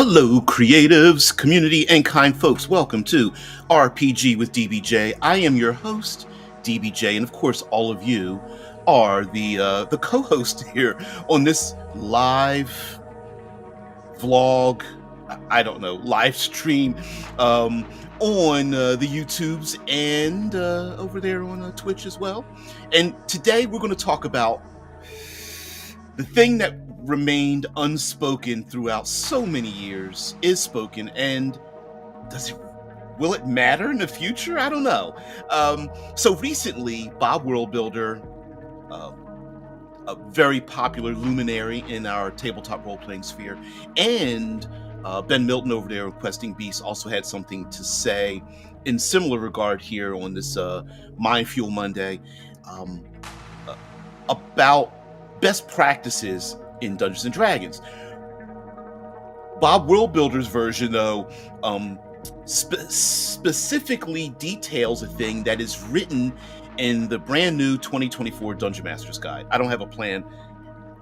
Hello, creatives, community, and kind folks. Welcome to RPG with DBJ. I am your host, DBJ, and of course, all of you are the co-host here on this live vlog. I don't know, live stream on the YouTubes and over there on Twitch as well. And today we're going to talk about the thing that remained unspoken throughout so many years is spoken, and will it matter in the future? I don't know. So recently, Bob Worldbuilder, a very popular luminary in our tabletop role-playing sphere, and Ben Milton over there, Questing Beast, also had something to say in similar regard here on this Mind Fuel Monday about best practices in Dungeons and Dragons. Bob Worldbuilder's version, though, specifically details a thing that is written in the brand new 2024 Dungeon Master's Guide. I don't have a plan.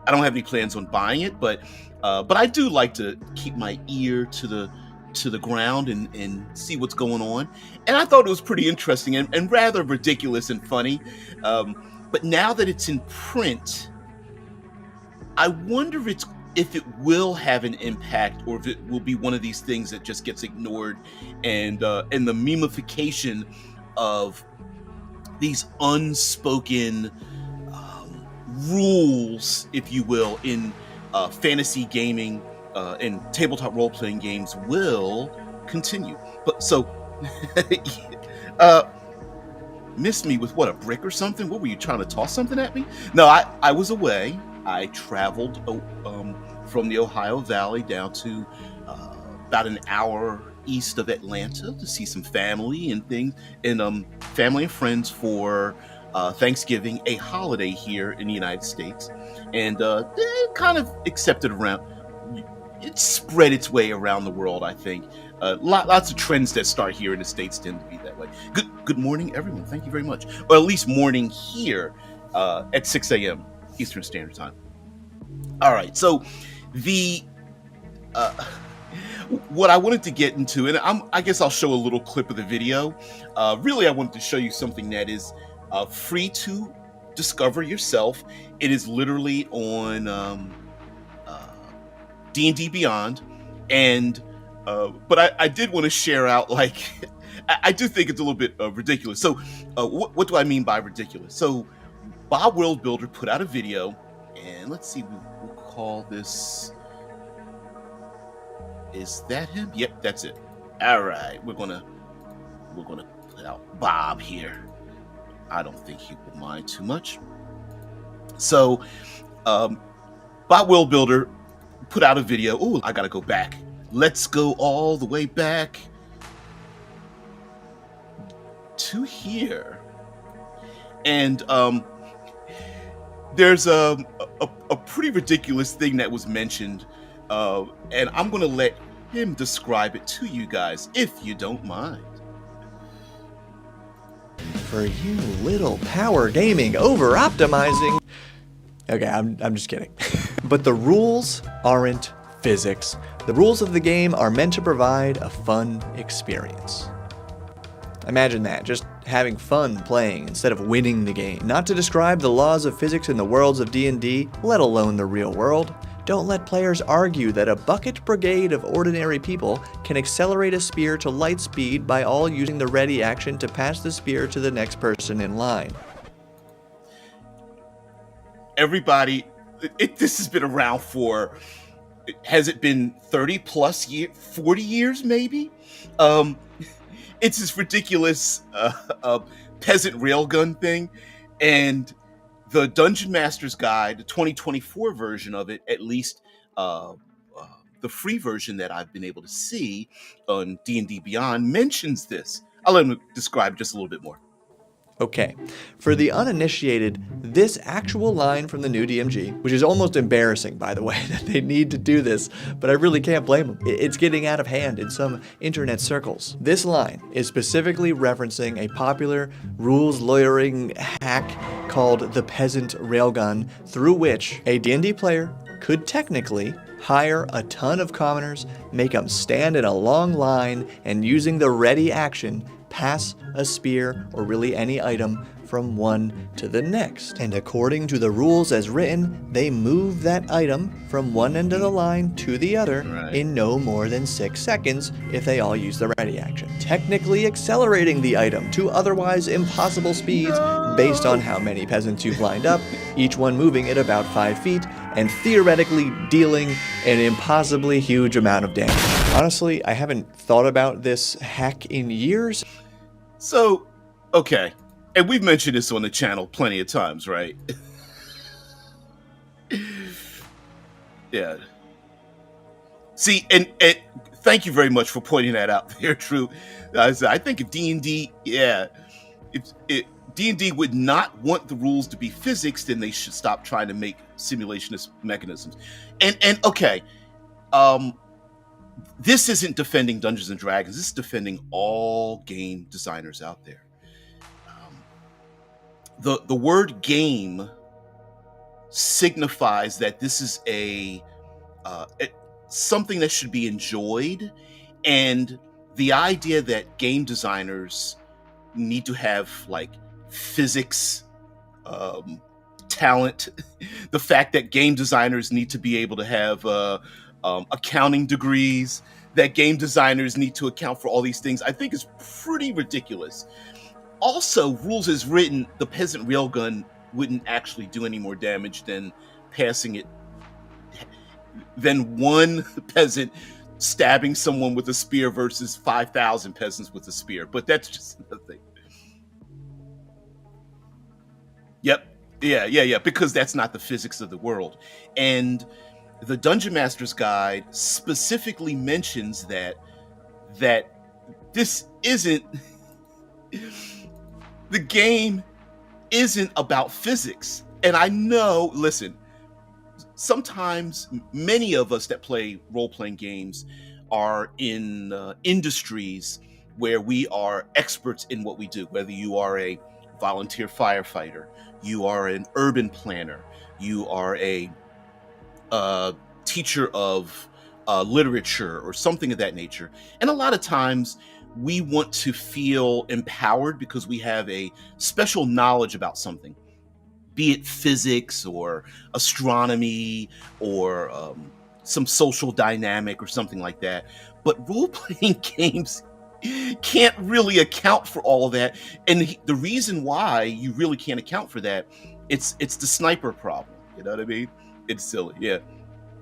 I don't have any plans on buying it, but I do like to keep my ear to the ground and see what's going on. And I thought it was pretty interesting and rather ridiculous and funny. But now that it's in print, I wonder if it will have an impact, or if it will be one of these things that just gets ignored, and the memification of these unspoken rules, if you will, in fantasy gaming and tabletop role-playing games will continue. But so, missed me with what, a brick or something? What were you trying to toss something at me? No, I was away. I traveled from the Ohio Valley down to about an hour east of Atlanta to see some family and things, and family and friends for Thanksgiving, a holiday here in the United States. And it kind of accepted around. It spread its way around the world, I think. Lots of trends that start here in the States tend to be that way. Good morning, everyone. Thank you very much. Or at least morning here at 6 a.m. Eastern Standard Time. All right, so the what I wanted to get into, and I guess I'll show a little clip of the video. Really, I wanted to show you something that is free to discover yourself. It is literally on D&D Beyond, and but I did want to share out, like, I do think it's a little bit ridiculous. So what do I mean by ridiculous? So Bob Worldbuilder put out a video, and let's see, we'll call this, is that him? Yep, that's it. All right, we're gonna put out Bob here. I don't think he will mind too much. So Bob Worldbuilder put out a video. Oh, I gotta go back. Let's go all the way back to here. And there's a pretty ridiculous thing that was mentioned, and I'm going to let him describe it to you guys, if you don't mind. For you little power gaming over-optimizing... Okay, I'm just kidding. But the rules aren't physics. The rules of the game are meant to provide a fun experience. Imagine that, just having fun playing instead of winning the game. Not to describe the laws of physics in the worlds of D&D, let alone the real world. Don't let players argue that a bucket brigade of ordinary people can accelerate a spear to light speed by all using the ready action to pass the spear to the next person in line. Everybody, this has been around for, has it been 30 plus years, 40 years maybe? It's this ridiculous peasant railgun thing, and the Dungeon Master's Guide, the 2024 version of it, at least the free version that I've been able to see on D&D Beyond, mentions this. I'll let him describe just a little bit more. Okay, for the uninitiated, this actual line from the new DMG, which is almost embarrassing, by the way, that they need to do this, but I really can't blame them. It's getting out of hand in some internet circles. This line is specifically referencing a popular rules lawyering hack called the peasant railgun, through which a D&D player could technically Hire a ton of commoners, make them stand in a long line, and using the ready action, pass a spear or really any item from one to the next. And according to the rules as written, they move that item from one end of the line to the other in no more than 6 seconds if they all use the ready action, technically accelerating the item to otherwise impossible speeds based on how many peasants you've lined up, each one moving at about 5 feet, and theoretically dealing an impossibly huge amount of damage. Honestly, I haven't thought about this hack in years. So, okay. And we've mentioned this on the channel plenty of times, right? Yeah. See, and thank you very much for pointing that out there, Drew. I think if D&D, if D&D would not want the rules to be physics, then they should stop trying to make simulationist mechanisms. And okay, this isn't defending Dungeons and Dragons. This is defending all game designers out there. The word game signifies that this is something that should be enjoyed, and the idea that game designers need to have like physics talent, the fact that game designers need to be able to have accounting degrees, that game designers need to account for all these things, I think is pretty ridiculous. Also, rules as written, the peasant railgun wouldn't actually do any more damage than one peasant stabbing someone with a spear versus 5,000 peasants with a spear. But that's just another thing. Yep. Yeah. Because that's not the physics of the world. And the Dungeon Master's Guide specifically mentions that this isn't... The game isn't about physics. And I know, listen, sometimes many of us that play role-playing games are in industries where we are experts in what we do, whether you are a volunteer firefighter, you are an urban planner, you are a teacher of literature or something of that nature. And a lot of times we want to feel empowered because we have a special knowledge about something, be it physics or astronomy or some social dynamic or something like that. But role-playing games can't really account for all of that. And the reason why you really can't account for that, it's the sniper problem. You know what I mean? It's silly. Yeah.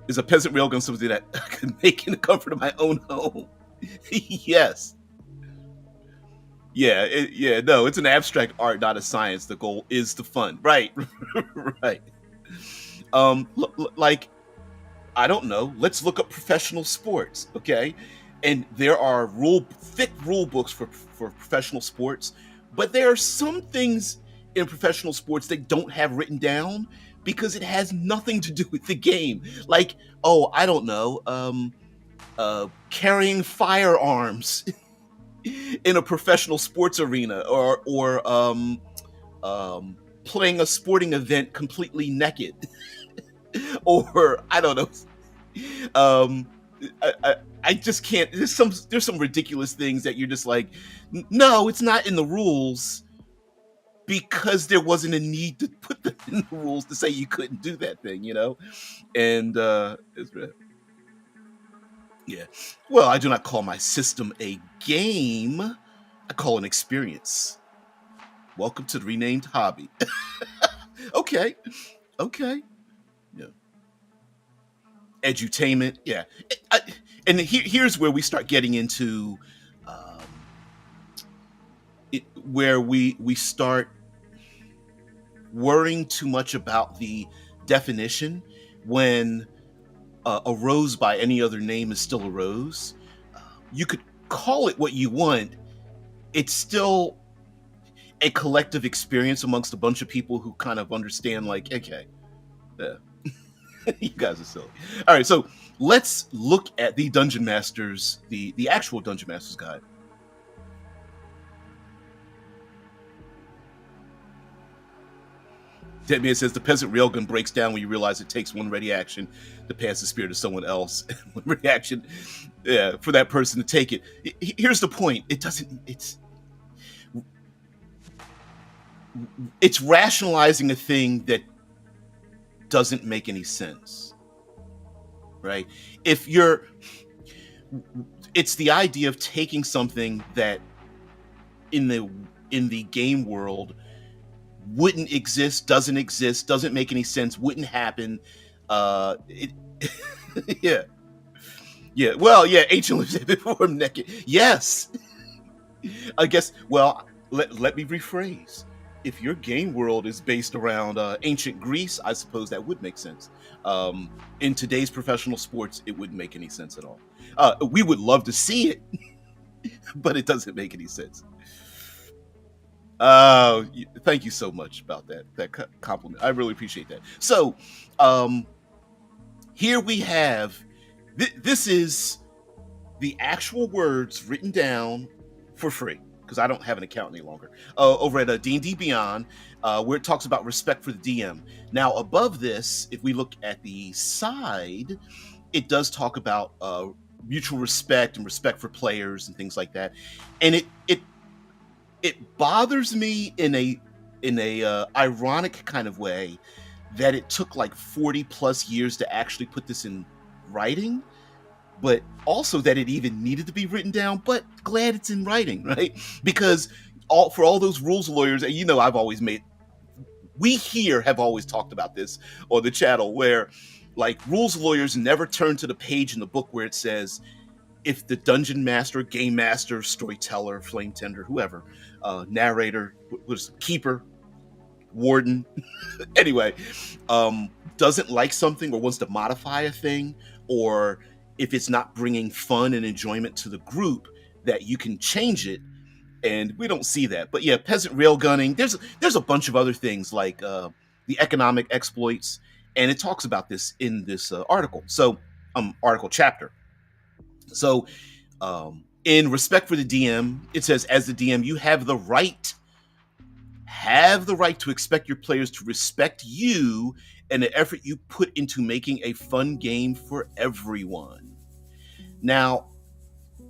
Is a peasant railgun something that I can make in the comfort of my own home? Yes. Yeah, no, it's an abstract art, not a science. The goal is the fun. Right. Right. Like, I don't know. Let's look up professional sports, okay? And there are thick rule books for professional sports, but there are some things in professional sports that don't have written down because it has nothing to do with the game. Like, oh, I don't know, carrying firearms in a professional sports arena, or playing a sporting event completely naked, or I don't know. I just can't. There's some ridiculous things that you're just like, no, it's not in the rules, because there wasn't a need to put them in the rules to say you couldn't do that thing, you know? And it's right. Yeah. Well, I do not call my system a game. I call it an experience. Welcome to the renamed hobby. Okay. Yeah. Edutainment. Yeah. And here's where we start getting into where we start worrying too much about the definition when a rose by any other name is still a rose. You could call it what you want. It's still a collective experience amongst a bunch of people who kind of understand, like, okay, you guys are silly. All right, so let's look at the Dungeon Masters, the actual Dungeon Masters Guide. Dead Man says the peasant railgun breaks down when you realize it takes one ready action to pass the spear to someone else. One ready action, yeah, for that person to take it. Here's the point: it doesn't. It's rationalizing a thing that doesn't make any sense, right? It's the idea of taking something that in the game world wouldn't exist, doesn't make any sense, wouldn't happen. Yeah, yeah. Well, yeah. Ancient lives before naked. Yes, I guess. Well, let me rephrase. If your game world is based around ancient Greece, I suppose that would make sense. In today's professional sports, it wouldn't make any sense at all. We would love to see it, but it doesn't make any sense. Thank you so much about that compliment. I really appreciate that. So, here we have this is the actual words written down for free because I don't have an account any longer. Over at D&D Beyond, where it talks about respect for the DM. Now, above this, if we look at the side, it does talk about mutual respect and respect for players and things like that. And it bothers me in a ironic kind of way that it took like 40 plus years to actually put this in writing, but also that it even needed to be written down, but glad it's in writing, right? Because for all those rules lawyers, and we here have always talked about this on the channel, where like rules lawyers never turn to the page in the book where it says, if the dungeon master, game master, storyteller, flame tender, whoever, narrator, keeper, warden, anyway, doesn't like something or wants to modify a thing, or if it's not bringing fun and enjoyment to the group, that you can change it. And we don't see that. But yeah, peasant railgunning, there's a bunch of other things like the economic exploits, and it talks about this in this article chapter. So in respect for the DM, it says, as the DM, you have the right to expect your players to respect you and the effort you put into making a fun game for everyone. Now,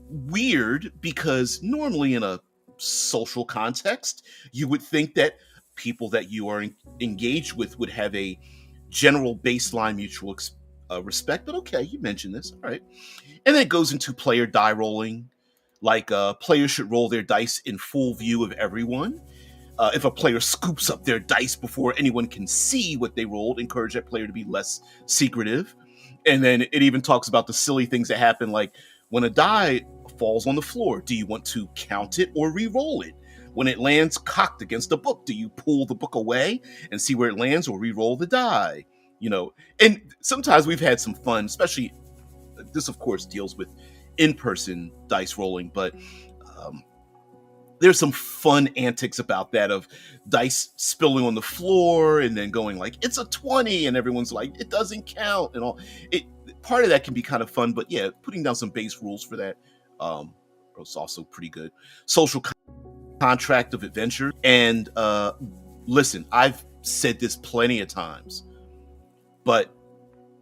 weird, because normally in a social context, you would think that people that you are engaged with would have a general baseline mutual respect, but okay, you mentioned this, all right. And then it goes into player die rolling, like players should roll their dice in full view of everyone. If a player scoops up their dice before anyone can see what they rolled, encourage that player to be less secretive. And then it even talks about the silly things that happen, like when a die falls on the floor, do you want to count it or re-roll it? When it lands cocked against a book, do you pull the book away and see where it lands or re-roll the die? And sometimes we've had some fun, especially this, of course, deals with in-person dice rolling, but there's some fun antics about that, of dice spilling on the floor and then going like, it's a 20, and everyone's like, it doesn't count, and all. Part of that can be kind of fun, but yeah, putting down some base rules for that was also pretty good. Social contract of adventure. And listen, I've said this plenty of times, but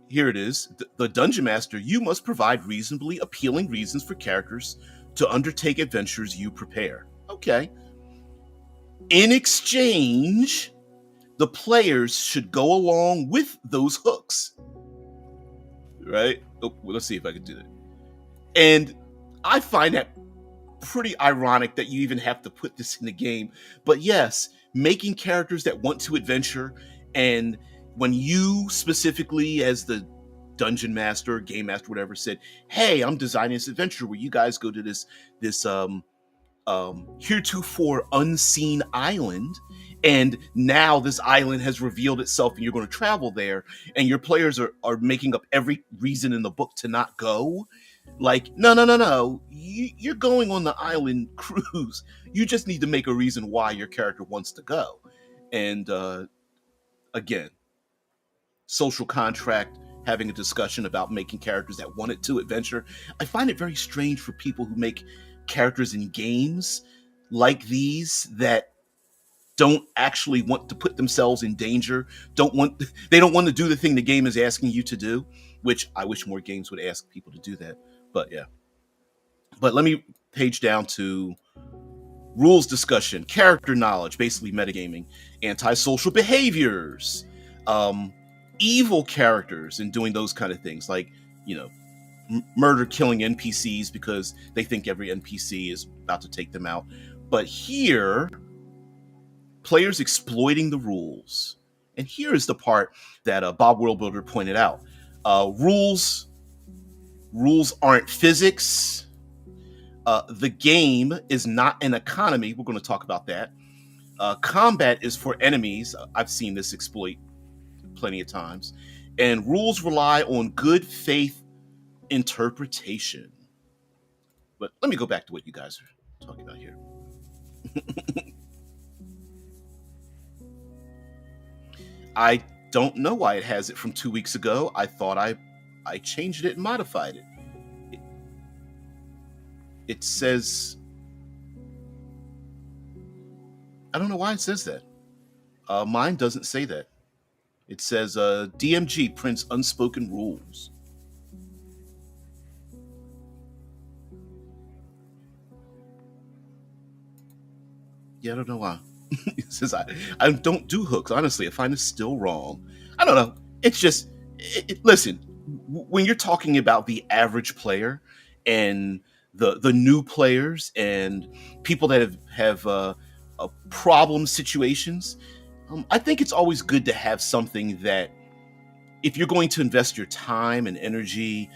here it is. The Dungeon Master, you must provide reasonably appealing reasons for characters to undertake adventures you prepare. Okay. In exchange, the players should go along with those hooks. Right? Oh, well, let's see if I can do that. And I find that pretty ironic that you even have to put this in the game. But yes, making characters that want to adventure, and when you specifically, as the dungeon master, game master, whatever, said, hey, I'm designing this adventure where you guys go to this heretofore unseen island, and now this island has revealed itself and you're going to travel there, and your players are making up every reason in the book to not go. Like, no, you're going on the island cruise. You just need to make a reason why your character wants to go. And again, social contract, having a discussion about making characters that wanted to adventure. I find it very strange for people who make characters in games like these that don't actually want to put themselves in danger, they don't want to do the thing the game is asking you to do, which I wish more games would ask people to do that. But yeah. But let me page down to rules discussion, character knowledge, basically metagaming, antisocial behaviors, evil characters, and doing those kind of things like, you know, murder, killing NPCs because they think every NPC is about to take them out. But here, players exploiting the rules. And here is the part that Bob Worldbuilder pointed out. Rules aren't physics. The game is not an economy. We're going to talk about that. Combat is for enemies. I've seen this exploit plenty of times. And rules rely on good faith interpretation. But let me go back to what you guys are talking about here. I don't know why it has it from 2 weeks ago. I thought I changed it and modified it. It says, I don't know why it says that. Mine doesn't say that. It says DMG prints unspoken rules. Yeah, I don't know why. It says I don't do hooks. Honestly, I find it still wrong. I don't know. It's just, listen, when you're talking about the average player and the new players and people that have problem situations, I think it's always good to have something that, if you're going to invest your time and energy,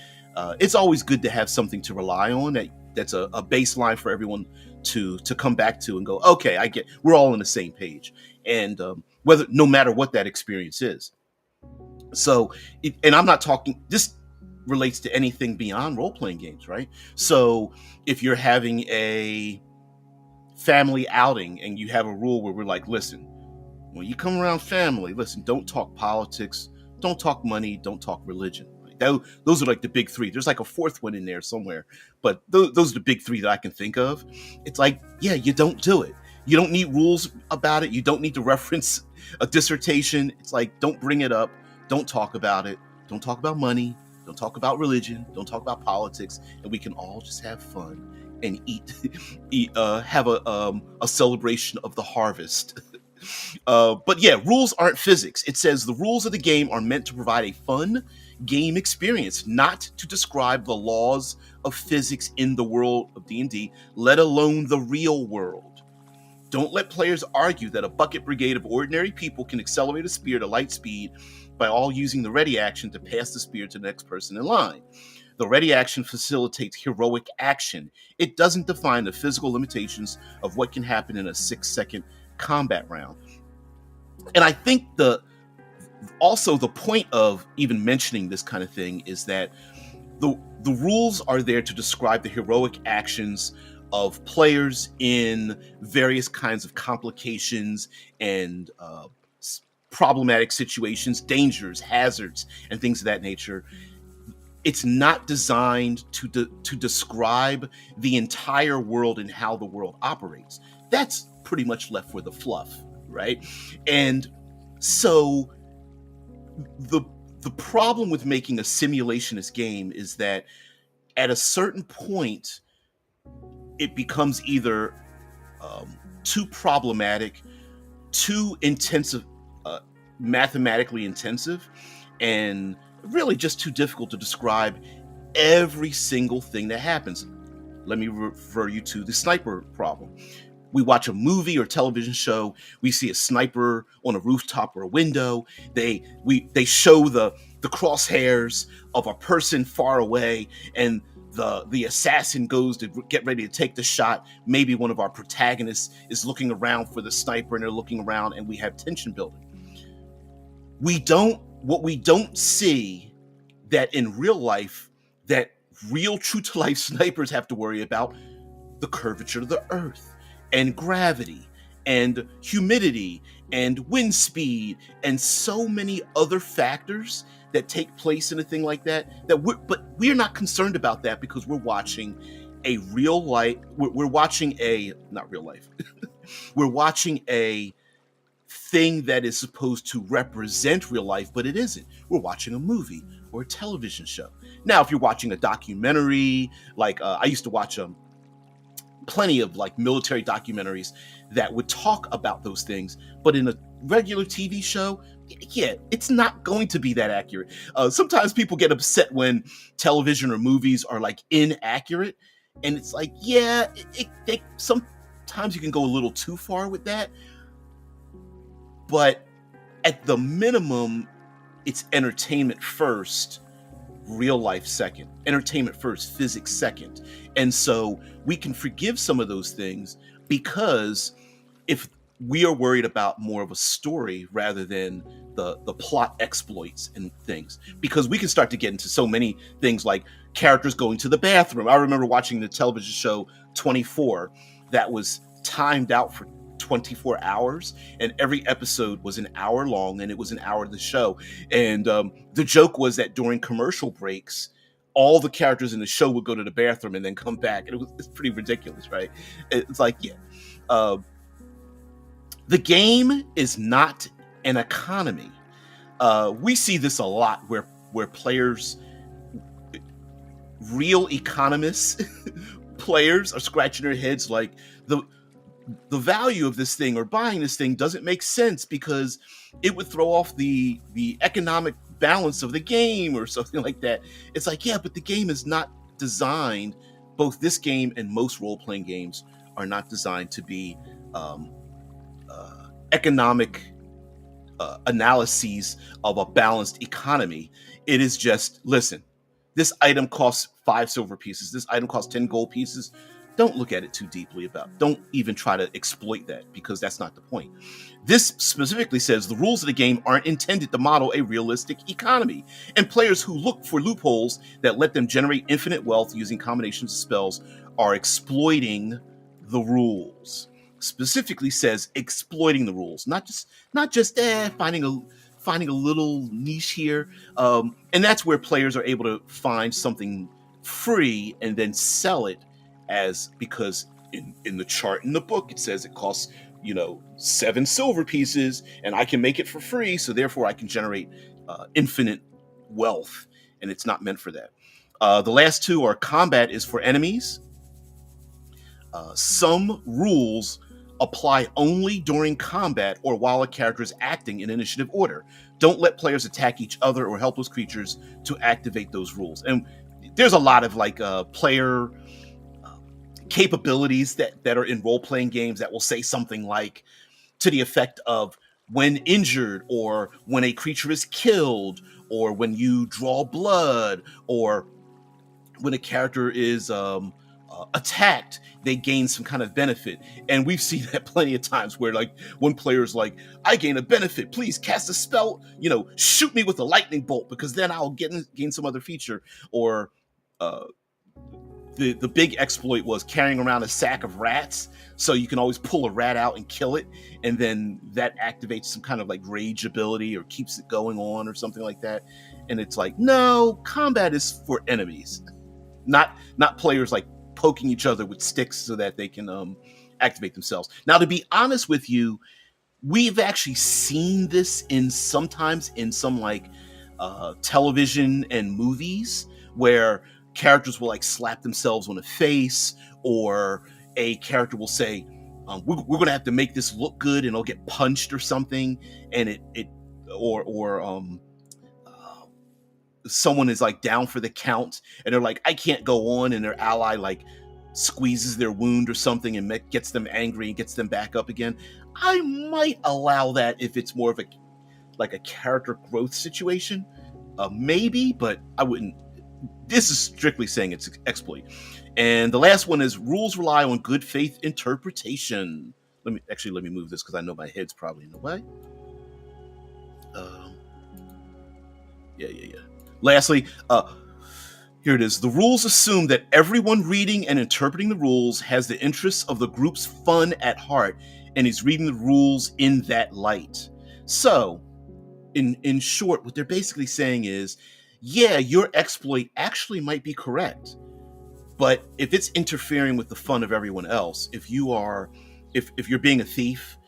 it's always good to have something to rely on that's a baseline for everyone to come back to and go, okay, I get, we're all on the same page, and no matter what that experience is. So, and I'm not talking, this relates to anything beyond role-playing games, right? So if you're having a family outing and you have a rule where we're like, listen, when you come around family, listen, don't talk politics, don't talk money, don't talk religion. Those are like the big three. There's like a fourth one in there somewhere, but those are the big three that I can think of. It's like, yeah, you don't do it. You don't need rules about it. You don't need to reference a dissertation. It's like, don't bring it up. Don't talk about it. Don't talk about money. Don't talk about religion. Don't talk about politics. And we can all just have fun and have a celebration of the harvest. But yeah, rules aren't physics. It says the rules of the game are meant to provide a fun game experience, not to describe the laws of physics in the world of D&D, let alone the real world. Don't let players argue that a bucket brigade of ordinary people can accelerate a spear to light speed by all using the ready action to pass the spear to the next person in line. The ready action facilitates heroic action. It doesn't define the physical limitations of what can happen in a 6-second combat round. And I think also the point of even mentioning this kind of thing is that the rules are there to describe the heroic actions of players in various kinds of complications and problematic situations, dangers, hazards, and things of that nature. It's not designed to describe the entire world and how the world operates. That's pretty much left for the fluff, right? And so the problem with making a simulationist game is that at a certain point, it becomes either too problematic, too intensive, mathematically intensive, and really just too difficult to describe every single thing that happens. Let me refer you to the sniper problem. We watch a movie or television show, we see a sniper on a rooftop or a window, they show the crosshairs of a person far away, and the assassin goes to get ready to take the shot. Maybe one of our protagonists is looking around for the sniper, and they're looking around, and we have tension building. What we don't see that in real life, that real true to life snipers have to worry about, the curvature of the earth and gravity and humidity and wind speed and so many other factors that take place in a thing like that, but we're not concerned about that because we're watching not real life. We're watching a thing that is supposed to represent real life, but it isn't. We're watching a movie or a television show. Now, if you're watching a documentary, like I used to watch plenty of like military documentaries that would talk about those things, but in a regular TV show, yeah, it's not going to be that accurate. Sometimes people get upset when television or movies are like inaccurate, and it's like, yeah, sometimes you can go a little too far with that, but at the minimum, it's entertainment first, real life second, entertainment first, physics second. And so we can forgive some of those things because if we are worried about more of a story rather than the plot exploits and things, because we can start to get into so many things like characters going to the bathroom. I remember watching the television show 24 that was timed out for 24 hours, and every episode was an hour long, and it was an hour of the show. And the joke was that during commercial breaks, all the characters in the show would go to the bathroom and then come back, and it's pretty ridiculous, right? It's like, yeah, the game is not an economy. We see this a lot where players, real economists, players are scratching their heads like the value of this thing or buying this thing doesn't make sense because it would throw off the economic balance of the game or something like that. It's like, yeah, but the game is not designed, both this game and most role-playing games are not designed to be economic analyses of a balanced economy. It is just, listen, this item costs 5 silver pieces, this item costs 10 gold pieces. Don't look at it too deeply about. Don't even try to exploit that because that's not the point. This specifically says the rules of the game aren't intended to model a realistic economy, and players who look for loopholes that let them generate infinite wealth using combinations of spells are exploiting the rules. Specifically says exploiting the rules, not just finding a little niche here, and that's where players are able to find something free and then sell it as, because in the chart in the book it says it costs 7 silver pieces and I can make it for free, so therefore I can generate infinite wealth, and it's not meant for that. The last two are combat is for enemies. Some rules apply only during combat or while a character is acting in initiative order. Don't let players attack each other or helpless creatures to activate those rules. And there's a lot of like player capabilities that are in role-playing games that will say something like to the effect of, when injured, or when a creature is killed, or when you draw blood, or when a character is attacked, they gain some kind of benefit. And we've seen that plenty of times where like one player is like, I gain a benefit, please cast a spell, shoot me with a lightning bolt because then I'll gain some other feature. Or the big exploit was carrying around a sack of rats, so you can always pull a rat out and kill it, and then that activates some kind of like rage ability or keeps it going on or something like that. And it's like, no, combat is for enemies, not players like poking each other with sticks so that they can activate themselves. Now, to be honest with you, we've actually seen this sometimes in some like television and movies where characters will like slap themselves on the face, or a character will say, we're going to have to make this look good, and they'll get punched or something, and someone is like down for the count and they're like, I can't go on, and their ally like squeezes their wound or something and gets them angry and gets them back up again. I might allow that if it's more of a character growth situation, maybe, but I wouldn't. This is strictly saying it's exploit. And the last one is rules rely on good faith interpretation. Let me move this because I know my head's probably in the way. Yeah. Lastly, here it is. The rules assume that everyone reading and interpreting the rules has the interests of the group's fun at heart and is reading the rules in that light. So, in short, what they're basically saying is, yeah, your exploit actually might be correct, but if it's interfering with the fun of everyone else, if you're being a thief,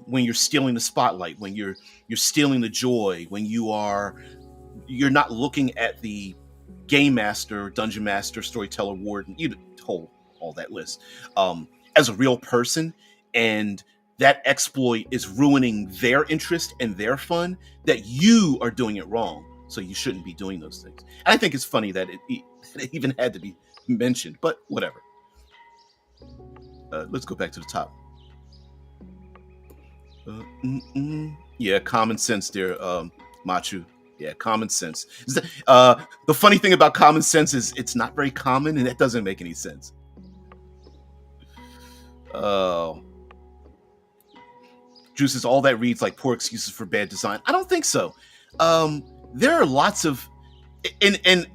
when you're stealing the spotlight, when you're stealing the joy, when you're not looking at the game master, dungeon master, storyteller, warden, all that list, as a real person, and that exploit is ruining their interest and their fun, that you are doing it wrong. So you shouldn't be doing those things. And I think it's funny that it even had to be mentioned, but whatever. Let's go back to the top. Yeah, common sense there, Machu. Yeah, common sense. The funny thing about common sense is it's not very common, and that doesn't make any sense. Drew says all that reads like poor excuses for bad design. I don't think so. There are lots of, and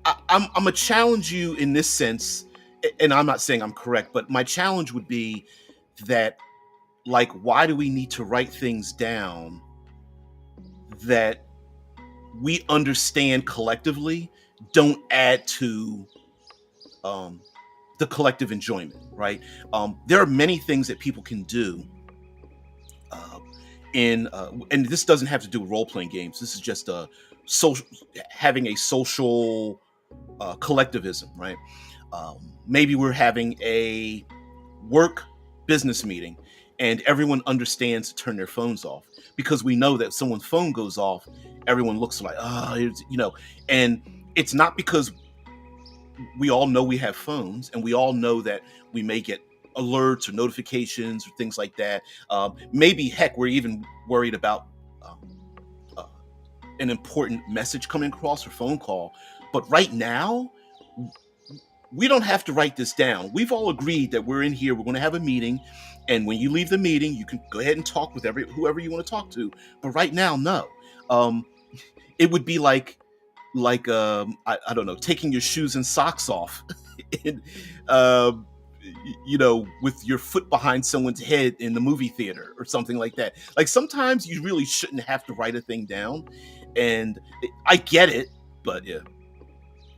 I'm gonna challenge you in this sense, and I'm not saying I'm correct, but my challenge would be that, like, why do we need to write things down that we understand collectively don't add to the collective enjoyment, right? There are many things that people can do and this doesn't have to do with role-playing games. This is just having a social collectivism, right? Maybe we're having a work business meeting and everyone understands to turn their phones off, because we know that if someone's phone goes off, everyone looks like, and it's not because we all know we have phones and we all know that we may get alerts or notifications or things like that. Maybe, heck, we're even worried about an important message coming across or phone call. But right now, we don't have to write this down. We've all agreed that we're in here, we're going to have a meeting, and when you leave the meeting, you can go ahead and talk with whoever you want to talk to. But right now, no. It would be like I don't know, taking your shoes and socks off, and, with your foot behind someone's head in the movie theater or something like that. Like, sometimes you really shouldn't have to write a thing down, and I get it, but yeah.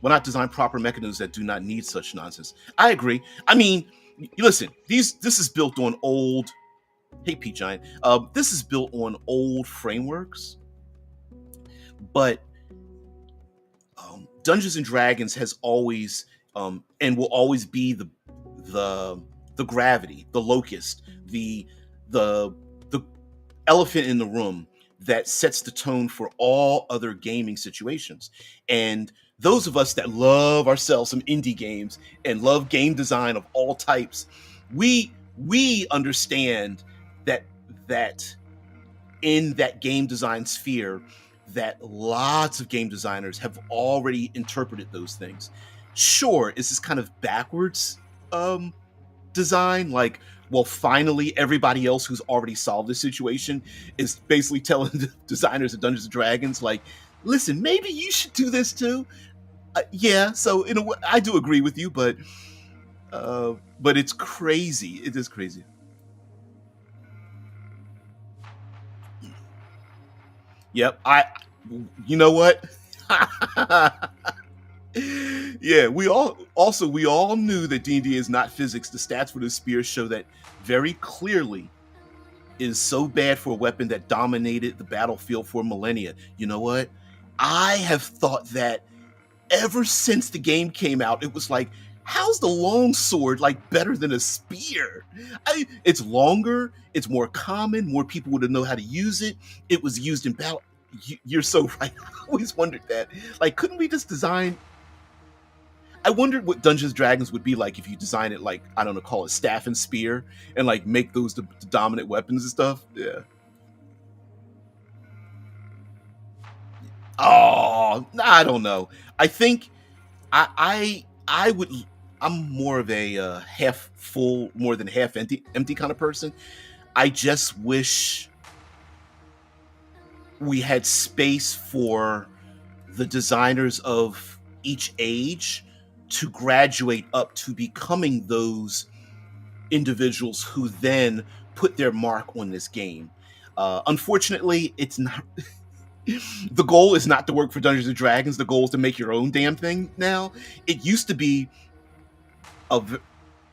Why not design proper mechanisms that do not need such nonsense? I agree. I mean, listen, this is built on old. Hey, Pete Giant. This is built on old frameworks, but Dungeons and Dragons has always and will always be the gravity, the locus, the elephant in the room that sets the tone for all other gaming situations. And those of us that love ourselves some indie games and love game design of all types, we understand that in that game design sphere, that lots of game designers have already interpreted those things. Sure, it's this kind of backwards design, like, well, finally everybody else who's already solved this situation is basically telling the designers of Dungeons and Dragons, like, listen, maybe you should do this too. Yeah, so in a way, I do agree with you, but it's crazy. It is crazy. Yep, you know what? Yeah, we all knew that D&D is not physics. The stats for the spear show that very clearly. Is so bad for a weapon that dominated the battlefield for millennia. You know what? I have thought that ever since the game came out. It was like, how's the longsword like better than a spear? It's longer, it's more common, more people would know how to use it. It was used in battle. You're so right. I always wondered that. Like, couldn't we just design? I wondered what Dungeons and Dragons would be like if you design it like, I don't know, call it staff and spear, and like make those the dominant weapons and stuff. Yeah. Oh, I don't know. I think I would. I'm more of a half full, more than half empty kind of person. I just wish we had space for the designers of each age to graduate up to becoming those individuals who then put their mark on this game. Unfortunately, it's not. The goal is not to work for Dungeons and Dragons. The goal is to make your own damn thing now. It used to be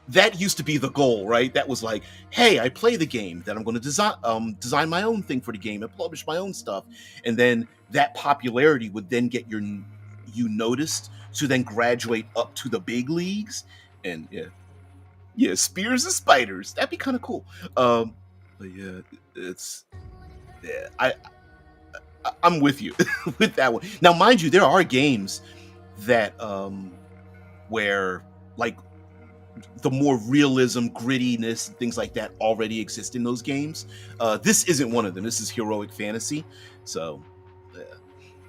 that used to be the goal, right? That was like, hey, I play the game, then I'm going to design my own thing for the game and publish my own stuff, and then that popularity would then get you noticed to then graduate up to the big leagues, and yeah, spears and spiders. That'd be kind of cool. But yeah, it's yeah, I'm with you with that one. Now, mind you, there are games that where like the more realism, grittiness, things like that already exist in those games. This isn't one of them. This is heroic fantasy. So,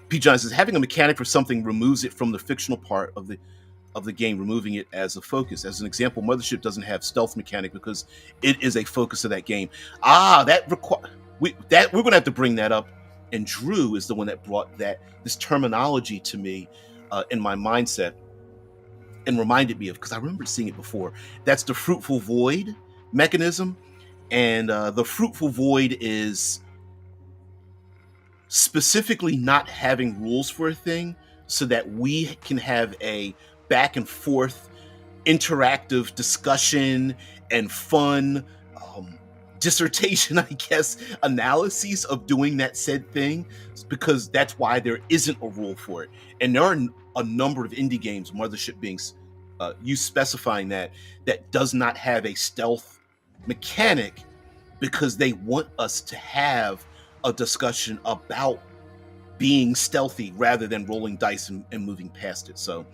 P. John says having a mechanic for something removes it from the fictional part of the game, removing it as a focus. As an example, Mothership doesn't have stealth mechanic because it is a focus of that game. We're going to have to bring that up. And Drew is the one that brought this terminology to me in my mindset and reminded me of, because I remember seeing it before. That's the fruitful void mechanism. And the fruitful void is specifically not having rules for a thing so that we can have a back and forth interactive discussion and fun dissertation, I guess, analyses of doing that said thing, because that's why there isn't a rule for it. And there are a number of indie games, Mothership being you specifying that does not have a stealth mechanic because they want us to have a discussion about being stealthy rather than rolling dice and moving past it. So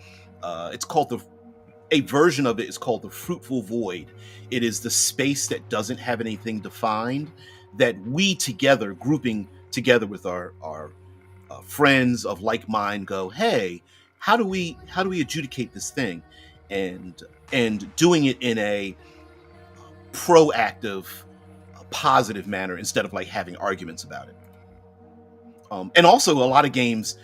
it's called a version of it is called the fruitful void. It is the space that doesn't have anything defined that we together, grouping together with our friends of like mind, go, hey, how do we adjudicate this thing, and doing it in a proactive, positive manner instead of like having arguments about it. And also a lot of games,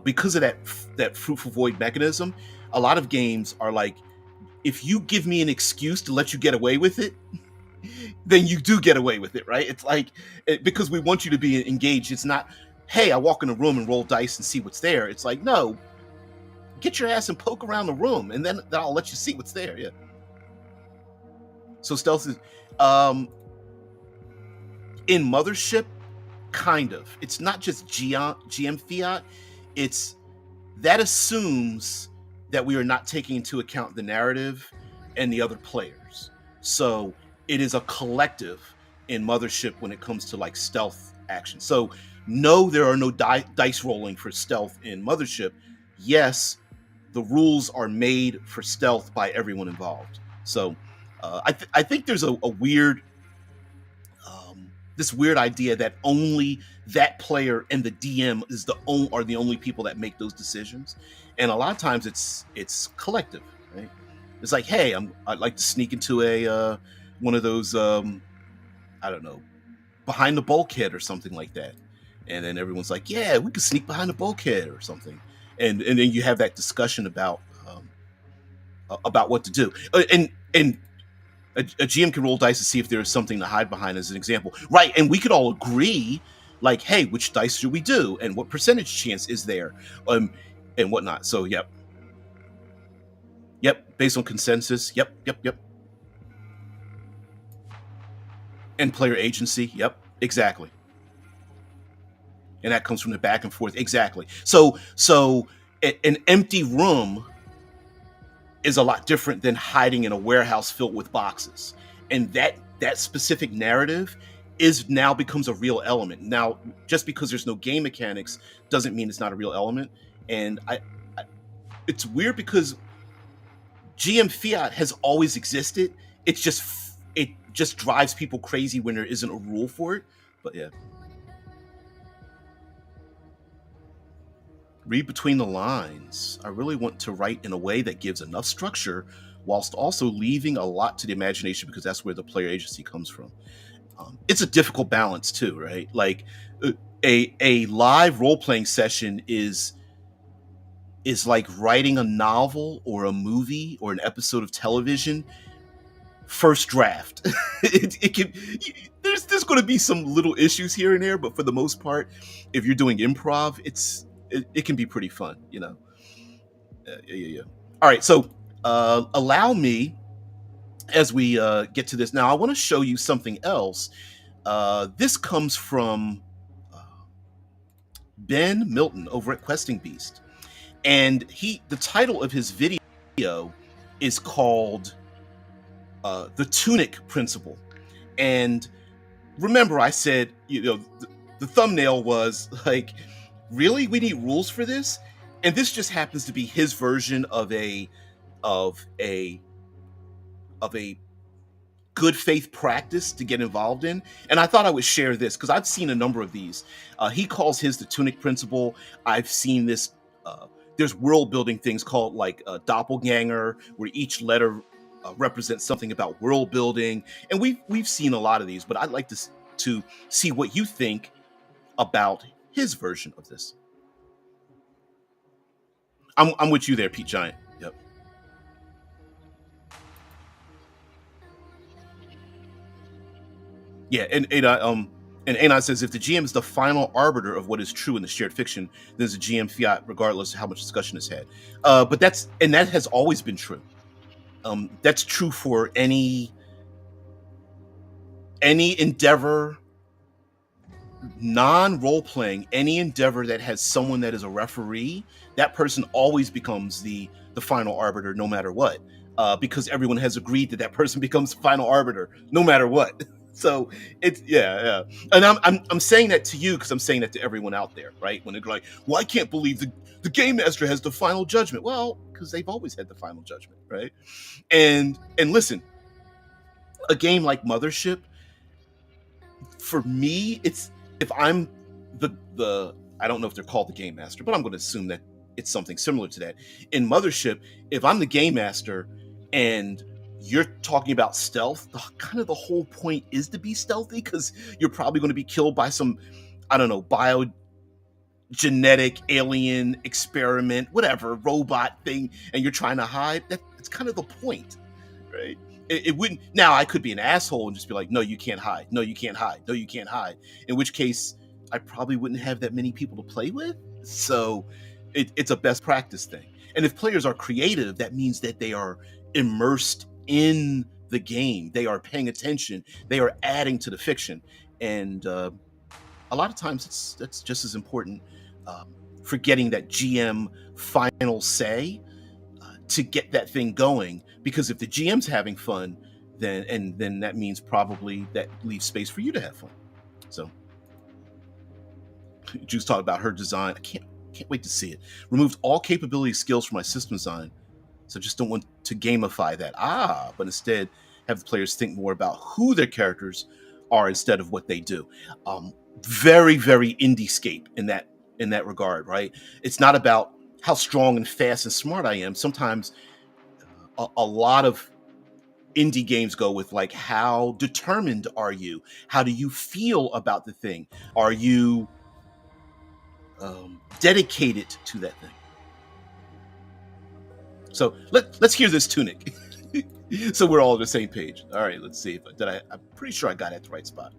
because of that fruitful void mechanism, a lot of games are like, if you give me an excuse to let you get away with it, then you do get away with it, right? It's like, because we want you to be engaged. It's not, hey, I walk in a room and roll dice and see what's there. It's like, no, get your ass and poke around the room, and then I'll let you see what's there. Yeah. So stealth is, in Mothership, kind of. It's not just GM fiat. It's that assumes that we are not taking into account the narrative and the other players. So it is a collective in Mothership when it comes to like stealth action. So no, there are no dice rolling for stealth in Mothership. Yes, the rules are made for stealth by everyone involved. So I think there's a weird, this weird idea that only that player and the DM are the only people that make those decisions. And a lot of times it's collective, right? It's like, hey, I'd like to sneak into a one of those I don't know, behind the bulkhead or something like that, and then everyone's like, yeah, we could sneak behind the bulkhead or something, and then you have that discussion about what to do, and a GM can roll dice to see if there is something to hide behind, as an example, right? And we could all agree, like, hey, which dice should we do, and what percentage chance is there, and whatnot. So, yep, based on consensus. Yep. And player agency. Yep, exactly. And that comes from the back and forth. Exactly. So an empty room is a lot different than hiding in a warehouse filled with boxes. And that specific narrative now becomes a real element. Now, just because there's no game mechanics doesn't mean it's not a real element. And it's weird because GM fiat has always existed. It just drives people crazy when there isn't a rule for it. But yeah. Read between the lines. I really want to write in a way that gives enough structure whilst also leaving a lot to the imagination, because that's where the player agency comes from. It's a difficult balance too, right? Like a live role-playing session is like writing a novel or a movie or an episode of television first draft. There's going to be some little issues here and there, but for the most part, if you're doing improv, it can be pretty fun, you know. Yeah. All right, so allow me as we get to this. Now, I want to show you something else. This comes from Ben Milton over at Questing Beast. And the title of his video is called The TUNIC Principle. And remember, I said, the thumbnail was like, really? We need rules for this? And this just happens to be his version of a good faith practice to get involved in. And I thought I would share this because I've seen a number of these. He calls his the TUNIC principle. I've seen this. There's world building things called like doppelganger, where each letter represents something about world building. And we've seen a lot of these, but I'd like to see what you think about his version of this. I'm with you there, Pete Giant. Yep. Yeah, and Anon says, if the GM is the final arbiter of what is true in the shared fiction, then there's a GM fiat regardless of how much discussion is had. But that has always been true. That's true for any endeavor, non-role playing, any endeavor that has someone that is a referee. That person always becomes the final arbiter, no matter what, because everyone has agreed that person becomes the final arbiter, no matter what. So it's yeah. And I'm saying that to you because I'm saying that to everyone out there, right? When they're like, "Well, I can't believe the game master has the final judgment." Well, because they've always had the final judgment, right? And listen, a game like Mothership, for me, it's if I'm the I don't know if they're called the game master, but I'm going to assume that it's something similar to that. In Mothership, if I'm the game master and you're talking about stealth, kind of the whole point is to be stealthy because you're probably going to be killed by some, I don't know, biogenetic alien experiment, whatever, robot thing, and you're trying to hide. That's kind of the point, right? It wouldn't. Now, I could be an asshole and just be like, no, you can't hide. No, you can't hide. No, you can't hide. In which case, I probably wouldn't have that many people to play with. So it's a best practice thing. And if players are creative, that means that they are immersed in the game. They are paying attention. They are adding to the fiction. And a lot of times that's just as important for getting that GM final say to get that thing going. Because if the GM's having fun, then that means probably that leaves space for you to have fun. So Juice talked about her design. I can't wait to see it. Removed all capability skills from my system design. So just don't want to gamify that. But instead have the players think more about who their characters are instead of what they do. Very, very Indiescape in that regard, right? It's not about how strong and fast and smart I am. Sometimes a lot of indie games go with like, how determined are you? How do you feel about the thing? Are you dedicated to that thing? So let's hear this TUNIC. So we're all on the same page. All right, let's see. I'm pretty sure I got it at the right spot.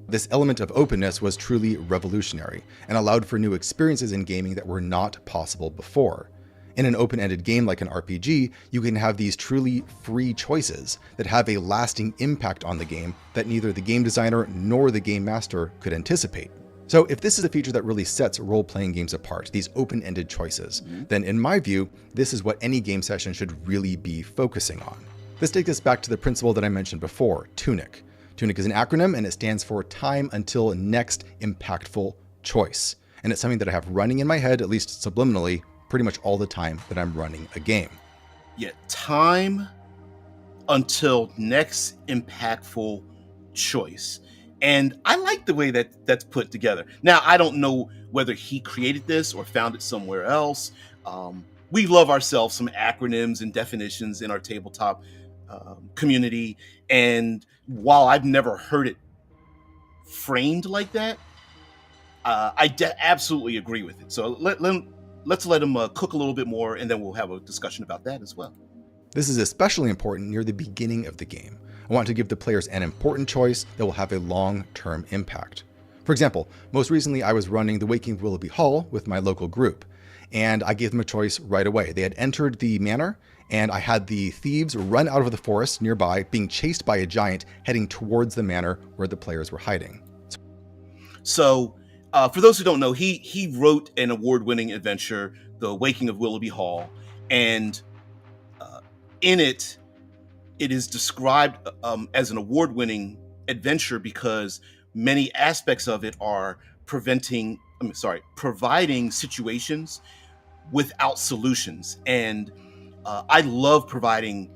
This element of openness was truly revolutionary and allowed for new experiences in gaming that were not possible before. In an open-ended game like an RPG, you can have these truly free choices that have a lasting impact on the game that neither the game designer nor the game master could anticipate. So if this is a feature that really sets role-playing games apart, these open-ended choices, then in my view, this is what any game session should really be focusing on. This takes us back to the principle that I mentioned before, TUNIC. TUNIC is an acronym and it stands for Time Until Next Impactful Choice. And it's something that I have running in my head, at least subliminally, pretty much all the time that I'm running a game. Yeah, time until next impactful choice. And I like the way that's put together. Now, I don't know whether he created this or found it somewhere else. We love ourselves some acronyms and definitions in our tabletop community. And while I've never heard it framed like that, I absolutely agree with it. So let's let him cook a little bit more, and then we'll have a discussion about that as well. This is especially important near the beginning of the game. I want to give the players an important choice that will have a long-term impact. For example, most recently I was running the Waking Willoughby Hall with my local group, and I gave them a choice right away. They had entered the manor, And I had the thieves run out of the forest nearby, being chased by a giant heading towards the manor where the players were hiding. So, for those who don't know, he wrote an award-winning adventure, The Awakening of Willoughby Hall, and in it is described as an award-winning adventure because many aspects of it are providing situations without solutions. And I love providing,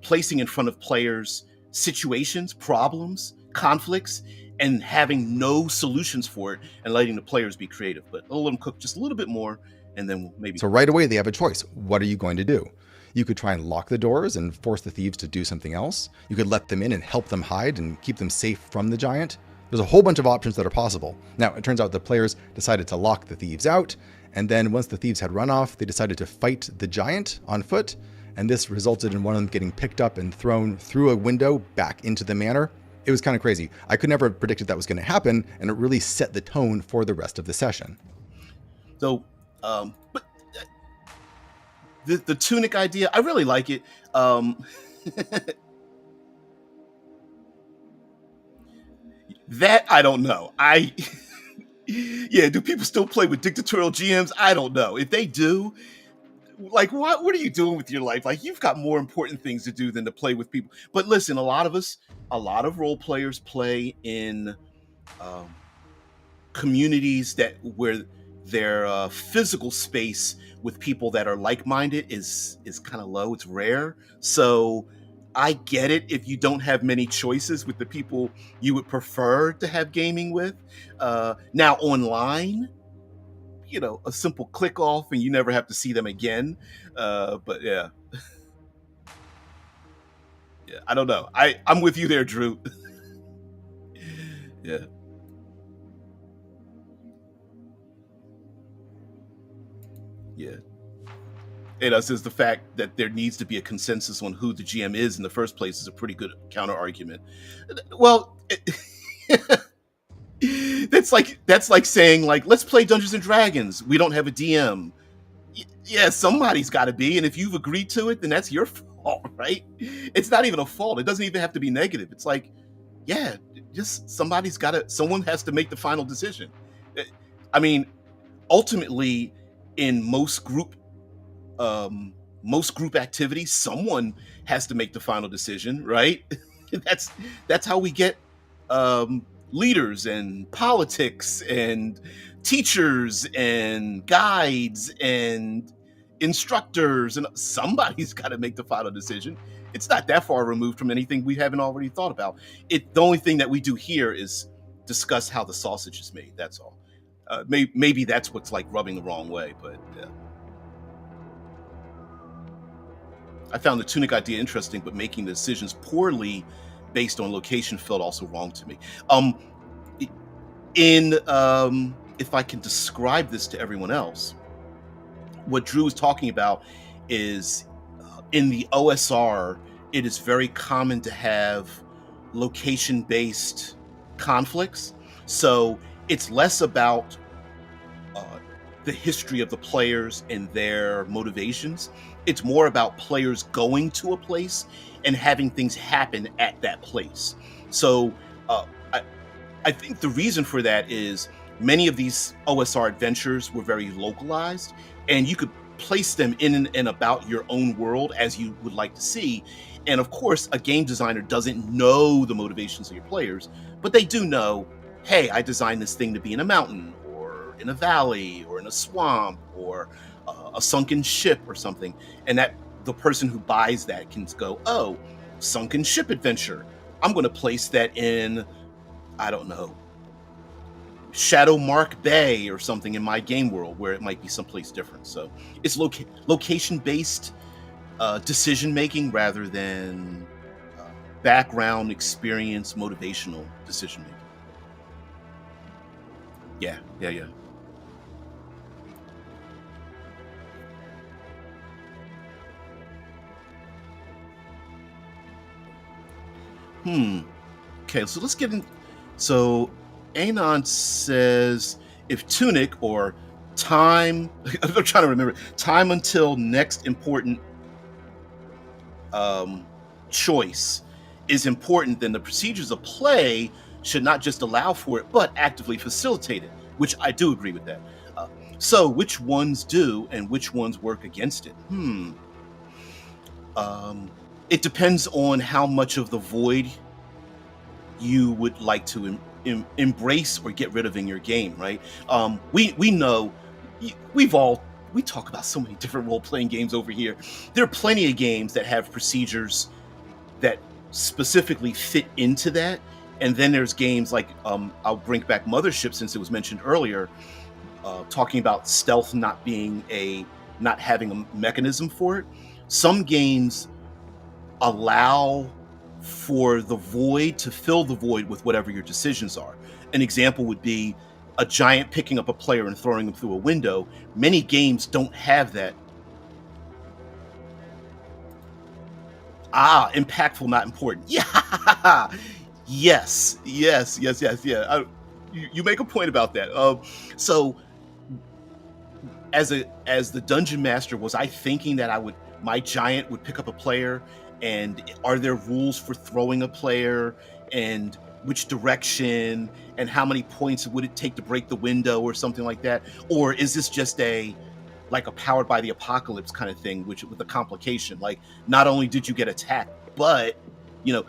placing in front of players situations, problems, conflicts, and having no solutions for it and letting the players be creative. But I'll let them cook just a little bit more, and then we'll maybe... So right away, they have a choice. What are you going to do? You could try and lock the doors and force the thieves to do something else. You could let them in and help them hide and keep them safe from the giant. There's a whole bunch of options that are possible. Now, it turns out the players decided to lock the thieves out, and then once the thieves had run off, they decided to fight the giant on foot, and this resulted in one of them getting picked up and thrown through a window back into the manor. It was kind of crazy. I could never have predicted that was going to happen, and it really set the tone for the rest of the session. So, but the TUNIC idea, I really like it. That I don't know. Yeah, do people still play with dictatorial GMs? I don't know. If they do, like, what are you doing with your life? Like, you've got more important things to do than to play with people. But listen, a lot of role players play in communities where their physical space with people that are like-minded is kind of low. It's rare. So I get it if you don't have many choices with the people you would prefer to have gaming with. Now online, a simple click off and you never have to see them again. But yeah. Yeah, I don't know. I'm with you there, Drew. Yeah. Yeah. And us is the fact that there needs to be a consensus on who the GM is in the first place is a pretty good counter argument. Well, that's like saying, like, let's play Dungeons and Dragons. We don't have a DM. Yeah, somebody's got to be, and if you've agreed to it, then that's your fault, right? It's not even a fault. It doesn't even have to be negative. It's like, yeah, just someone has to make the final decision. I mean, ultimately, in most group activities, someone has to make the final decision, right? That's how we get leaders and politics and teachers and guides and instructors, and somebody's got to make the final decision. It's not that far removed from anything we haven't already thought about. The only thing that we do here is discuss how the sausage is made. That's all. Maybe that's what's like rubbing the wrong way, but yeah. I found the TUNIC idea interesting, but making the decisions poorly based on location felt also wrong to me. If I can describe this to everyone else, what Drew is talking about is in the OSR, it is very common to have location-based conflicts. So it's less about the history of the players and their motivations. It's more about players going to a place and having things happen at that place. So I think the reason for that is many of these OSR adventures were very localized, and you could place them in and about your own world as you would like to see. And of course, a game designer doesn't know the motivations of your players, but they do know, hey, I designed this thing to be in a mountain or in a valley or in a swamp or a sunken ship or something. And that the person who buys that can go, oh, sunken ship adventure. I'm going to place that in, I don't know, Shadowmark Bay or something in my game world where it might be someplace different. So it's location-based decision-making rather than background experience, motivational decision-making. Yeah. Okay, so let's get in. So Anon says if TUNIC or time, I'm trying to remember, time until next important choice is important, then the procedures of play should not just allow for it, but actively facilitate it, which I do agree with that. So which ones do and which ones work against it? It depends on how much of the void you would like to embrace or get rid of in your game, right? We know we talk about so many different role-playing games over here. There are plenty of games that have procedures that specifically fit into that, and then there's games like I'll bring back Mothership since it was mentioned earlier, talking about stealth not having a mechanism for it. Some games allow for the void to fill the void with whatever your decisions are. An example would be a giant picking up a player and throwing them through a window. Many games don't have that. Impactful, not important. Yeah. Yes. Yeah. You make a point about that. So as the dungeon master, was I thinking that my giant would pick up a player, and are there rules for throwing a player, and which direction, and how many points would it take to break the window or something like that? Or is this just like a powered by the apocalypse kind of thing, which with a complication, like not only did you get attacked, but you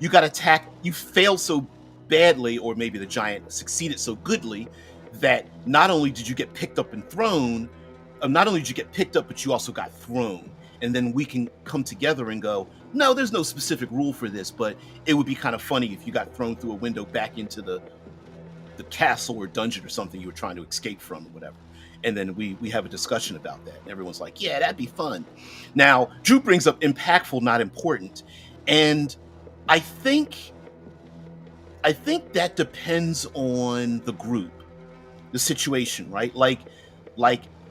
got attacked, you failed so badly, or maybe the giant succeeded so goodly that not only did you get picked up and thrown, not only did you get picked up, but you also got thrown. And then we can come together and go, no, there's no specific rule for this, but it would be kind of funny if you got thrown through a window back into the castle or dungeon or something you were trying to escape from or whatever. And then we have a discussion about that. And everyone's like, yeah, that'd be fun. Now, Drew brings up impactful, not important. And I think that depends on the group, the situation, right? Like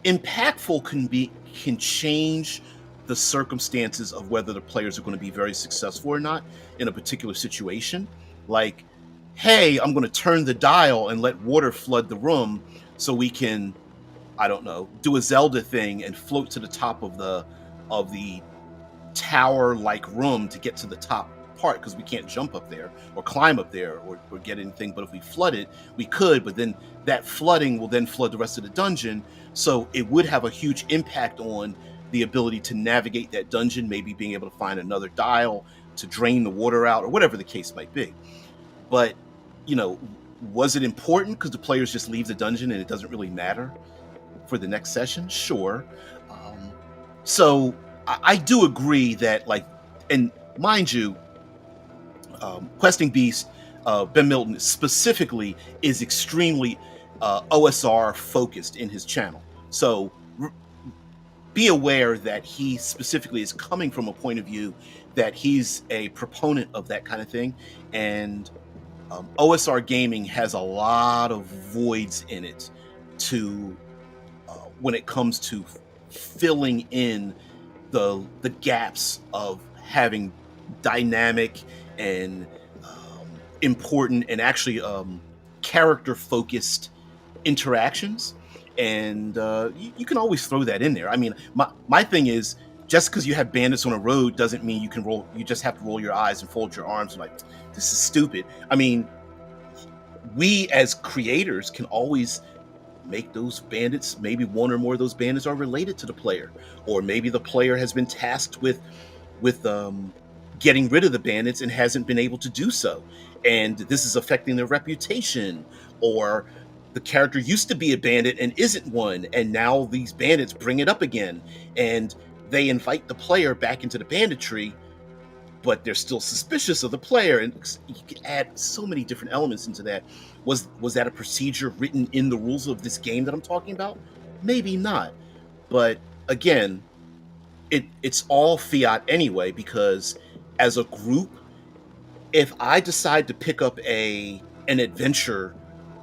impactful can change the circumstances of whether the players are going to be very successful or not in a particular situation. Like, hey, I'm going to turn the dial and let water flood the room so we can, I don't know, do a Zelda thing and float to the top of the tower-like room to get to the top part, because we can't jump up there or climb up there or get anything. But if we flood it, we could, but then that flooding will then flood the rest of the dungeon. So it would have a huge impact on the ability to navigate that dungeon, maybe being able to find another dial to drain the water out or whatever the case might be. But, was it important because the players just leave the dungeon and it doesn't really matter for the next session? Sure. So I do agree that, and mind you, Questing Beast, Ben Milton specifically is extremely OSR focused in his channel. So be aware that he specifically is coming from a point of view that he's a proponent of that kind of thing. And OSR gaming has a lot of voids in it when it comes to filling in the gaps of having dynamic and important and actually character focused interactions. And you can always throw that in there. I mean, my thing is, just because you have bandits on a road doesn't mean you can roll. You just have to roll your eyes and fold your arms and like, this is stupid. I mean, we as creators can always make those bandits, maybe one or more of those bandits are related to the player, or maybe the player has been tasked with getting rid of the bandits and hasn't been able to do so, and this is affecting their reputation, or the character used to be a bandit and isn't one, and now these bandits bring it up again, and they invite the player back into the banditry, but they're still suspicious of the player. And you can add so many different elements into that. Was that a procedure written in the rules of this game that I'm talking about? Maybe not. But again, it's all fiat anyway, because as a group, if I decide to pick up an adventure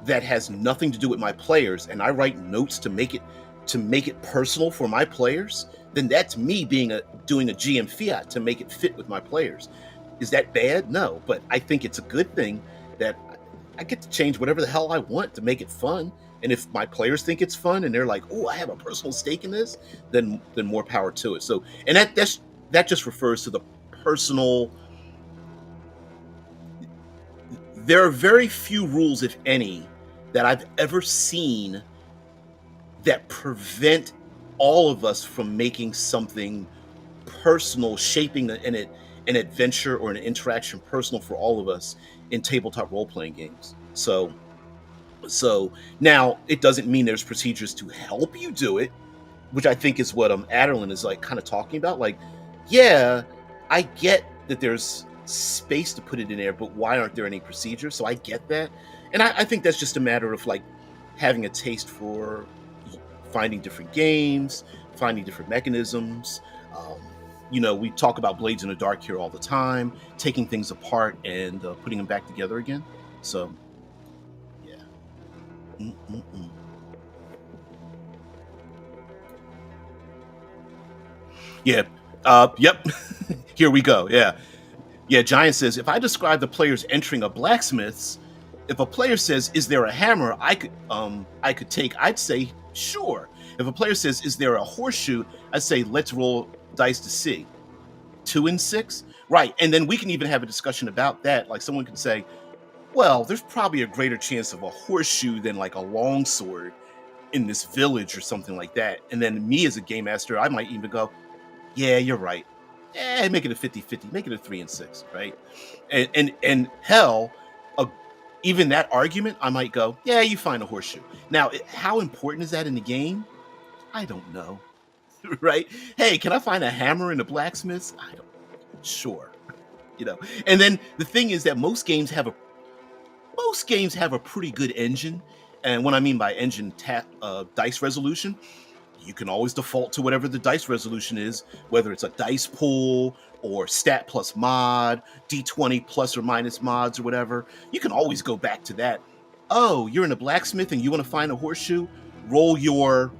that has nothing to do with my players, and I write notes to make it personal for my players, then that's me doing a GM fiat to make it fit with my players. Is that bad? No, but I think it's a good thing that I get to change whatever the hell I want to make it fun. And if my players think it's fun and they're like, oh, I have a personal stake in this, then more power to it. So, and that that just refers to the personal. There are very few rules, if any, that I've ever seen that prevent all of us from making something personal, shaping an adventure or an interaction personal for all of us in tabletop role-playing games. So now it doesn't mean there's procedures to help you do it, which I think is what Aderlin is like kind of talking about. Like, yeah, I get that there's space to put it in there, but why aren't there any procedures? So I get that. And I think that's just a matter of like having a taste for finding different games, finding different mechanisms. We talk about Blades in the Dark here all the time, taking things apart and putting them back together again. So, yeah. Yeah. Yep. Here we go. Yeah. Yeah. Giant says, if I describe the players entering a blacksmith's, if a player says, is there a hammer I could take, I'd say, sure. If a player says, is there a horseshoe, I'd say, let's roll dice to see. 2 and 6? Right. And then we can even have a discussion about that. Like someone could say, well, there's probably a greater chance of a horseshoe than like a longsword in this village or something like that. And then me as a game master, I might even go, yeah, you're right. Make it a 50-50, make it a 3 and 6, right? And hell, even that argument, I might go, yeah, you find a horseshoe. Now, how important is that in the game? I don't know, right? Hey, can I find a hammer in the blacksmith's? I don't. Sure, And then the thing is that most games have a pretty good engine, and what I mean by engine, dice resolution. You can always default to whatever the dice resolution is, whether it's a dice pool or stat plus mod, D20 plus or minus mods or whatever. You can always go back to that. Oh, you're in a blacksmith and you want to find a horseshoe? Roll your,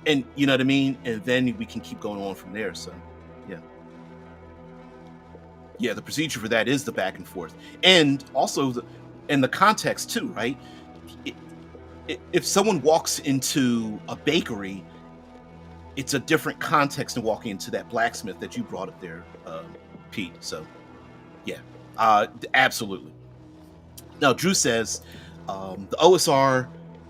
and you know what I mean? And then we can keep going on from there. So, yeah. Yeah, the procedure for that is the back and forth. And also, the context too, right? If someone walks into a bakery, it's a different context than walking into that blacksmith that you brought up there, Pete. So, yeah, absolutely. Now, Drew says the OSR,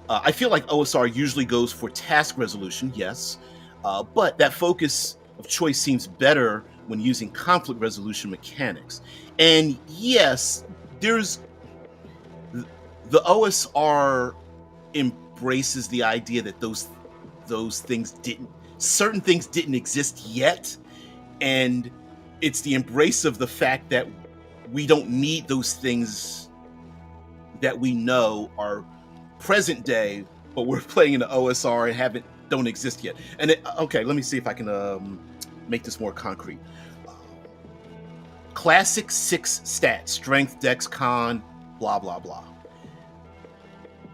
I feel like OSR usually goes for task resolution, yes, but that focus of choice seems better when using conflict resolution mechanics. And yes, there's the OSR embraces the idea that certain things didn't exist yet, and it's the embrace of the fact that we don't need those things that we know are present day, but we're playing in the OSR and don't exist yet. And okay, let me see if I can make this more concrete. Classic 6 stats: strength, dex, con, blah blah blah.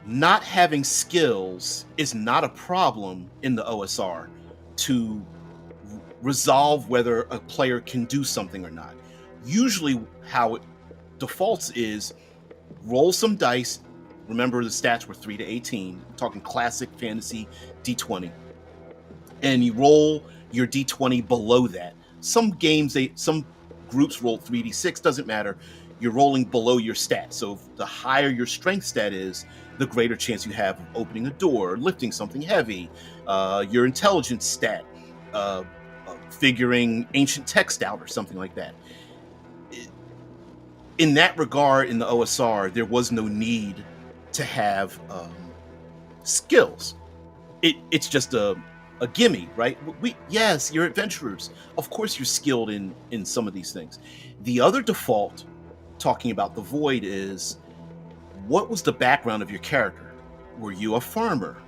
Not having skills is not a problem in the OSR to resolve whether a player can do something or not. Usually how it defaults is roll some dice. Remember the stats were 3 to 18. I'm talking classic fantasy D20. And you roll your D20 below that. Some groups roll 3d6, doesn't matter. You're rolling below your stat. So the higher your strength stat is, the greater chance you have of opening a door, lifting something heavy, your intelligence stat, figuring ancient text out or something like that. In that regard, in the OSR, there was no need to have skills. It's just a gimme, right? Yes, you're adventurers. Of course you're skilled in some of these things. The other default, talking about the void, is what was the background of your character? Were you a farmer?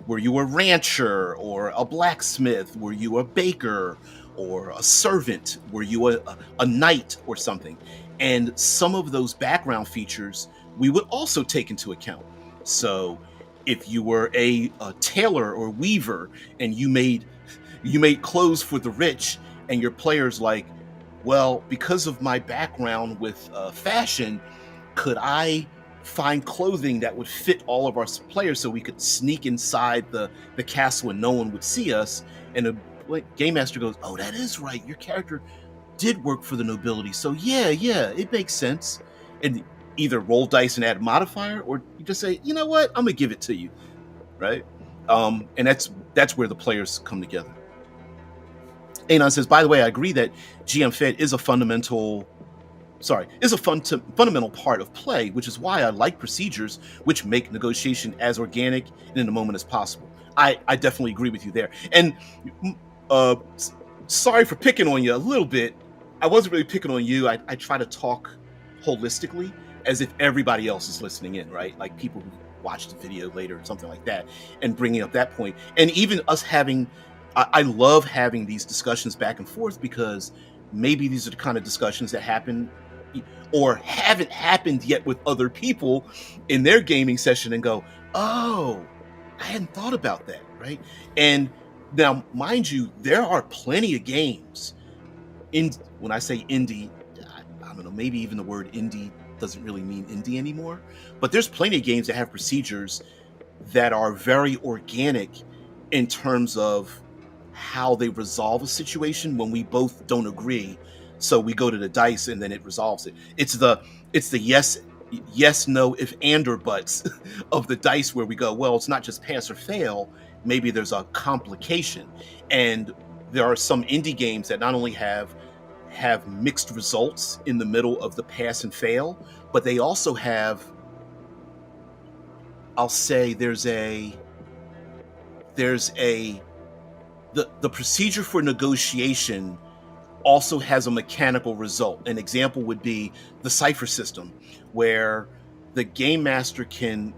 Were you a rancher or a blacksmith? Were you a baker or a servant? Were you a knight or something? And some of those background features we would also take into account. So if you were a tailor or weaver and you made clothes for the rich, and your player's like, well, because of my background with fashion, could I find clothing that would fit all of our players so we could sneak inside the castle and no one would see us, and game master goes, oh, that is right. Your character did work for the nobility. So yeah, it makes sense. And either roll dice and add a modifier, or you just say, you know what, I'm gonna give it to you, right? And that's where the players come together. Anon says, by the way, I agree that GM Fed is a fundamental part of play, which is why I like procedures which make negotiation as organic and in the moment as possible. I definitely agree with you there. And sorry for picking on you a little bit. I wasn't really picking on you. I try to talk holistically as if everybody else is listening in, right? Like people who watch the video later or something like that, and bringing up that point. And even us having, I love having these discussions back and forth, because maybe these are the kind of discussions that happen or haven't happened yet with other people in their gaming session, and go, oh, I hadn't thought about that, right? And now, mind you, there are plenty of games when I say indie, I don't know, maybe even the word indie doesn't really mean indie anymore, but there's plenty of games that have procedures that are very organic in terms of how they resolve a situation when we both don't agree. So we go to the dice and then it resolves it. It's the yes, no, if and or buts of the dice, where we go, well, it's not just pass or fail. Maybe there's a complication. And there are some indie games that not only have mixed results in the middle of the pass and fail, but they also have, I'll say, the procedure for negotiation also has a mechanical result. An example would be the cipher system, where the game master can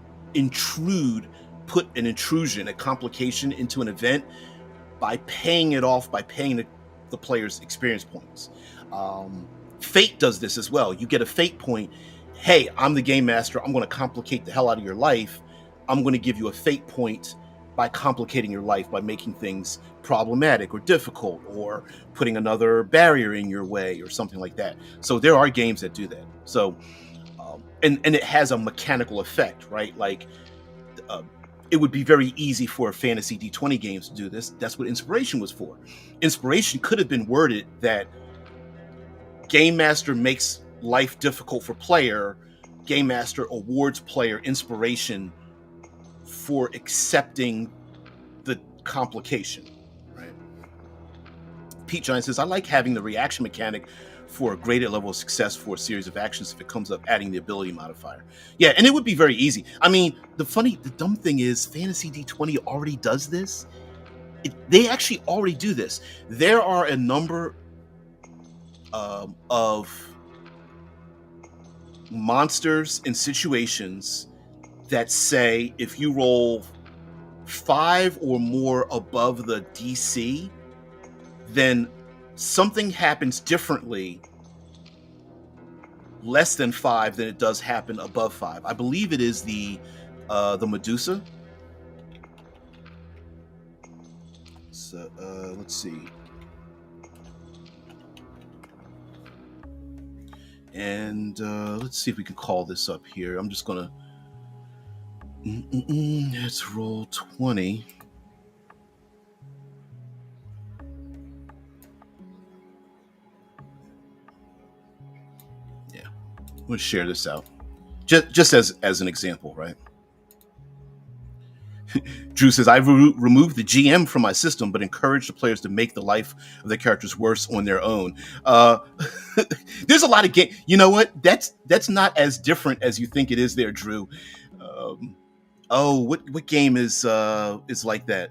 put an intrusion, a complication into an event by paying it off, by paying the player's experience points. Fate does this as well. You get a fate point. Hey, I'm the game master. I'm going to complicate the hell out of your life. I'm going to give you a fate point by complicating your life, by making things problematic or difficult, or putting another barrier in your way or something like that. So there are games that do that. So, and it has a mechanical effect, right? Like, it would be very easy for fantasy D20 games to do this. That's what Inspiration was for. Inspiration could have been worded that Game Master makes life difficult for player. Game Master awards player inspiration for accepting the complication, right? Pete Giant says, I like having the reaction mechanic for a graded level of success for a series of actions if it comes up adding the ability modifier. Yeah, and it would be very easy. I mean, the dumb thing is Fantasy D20 already does this. They actually already do this. There are a number of monsters and situations that say if you roll 5 or more above the DC, then something happens differently less than 5 than it does happen above 5. I believe it is the Medusa. So let's see. And let's see if we can call this up here. I'm just gonna let's roll 20. Yeah, I'm gonna share this out just as an example, right? Drew says, I removed the GM from my system, but encourage the players to make the life of their characters worse on their own. There's a lot of game. You know what? That's not as different as you think it is there, Drew. What game is like that?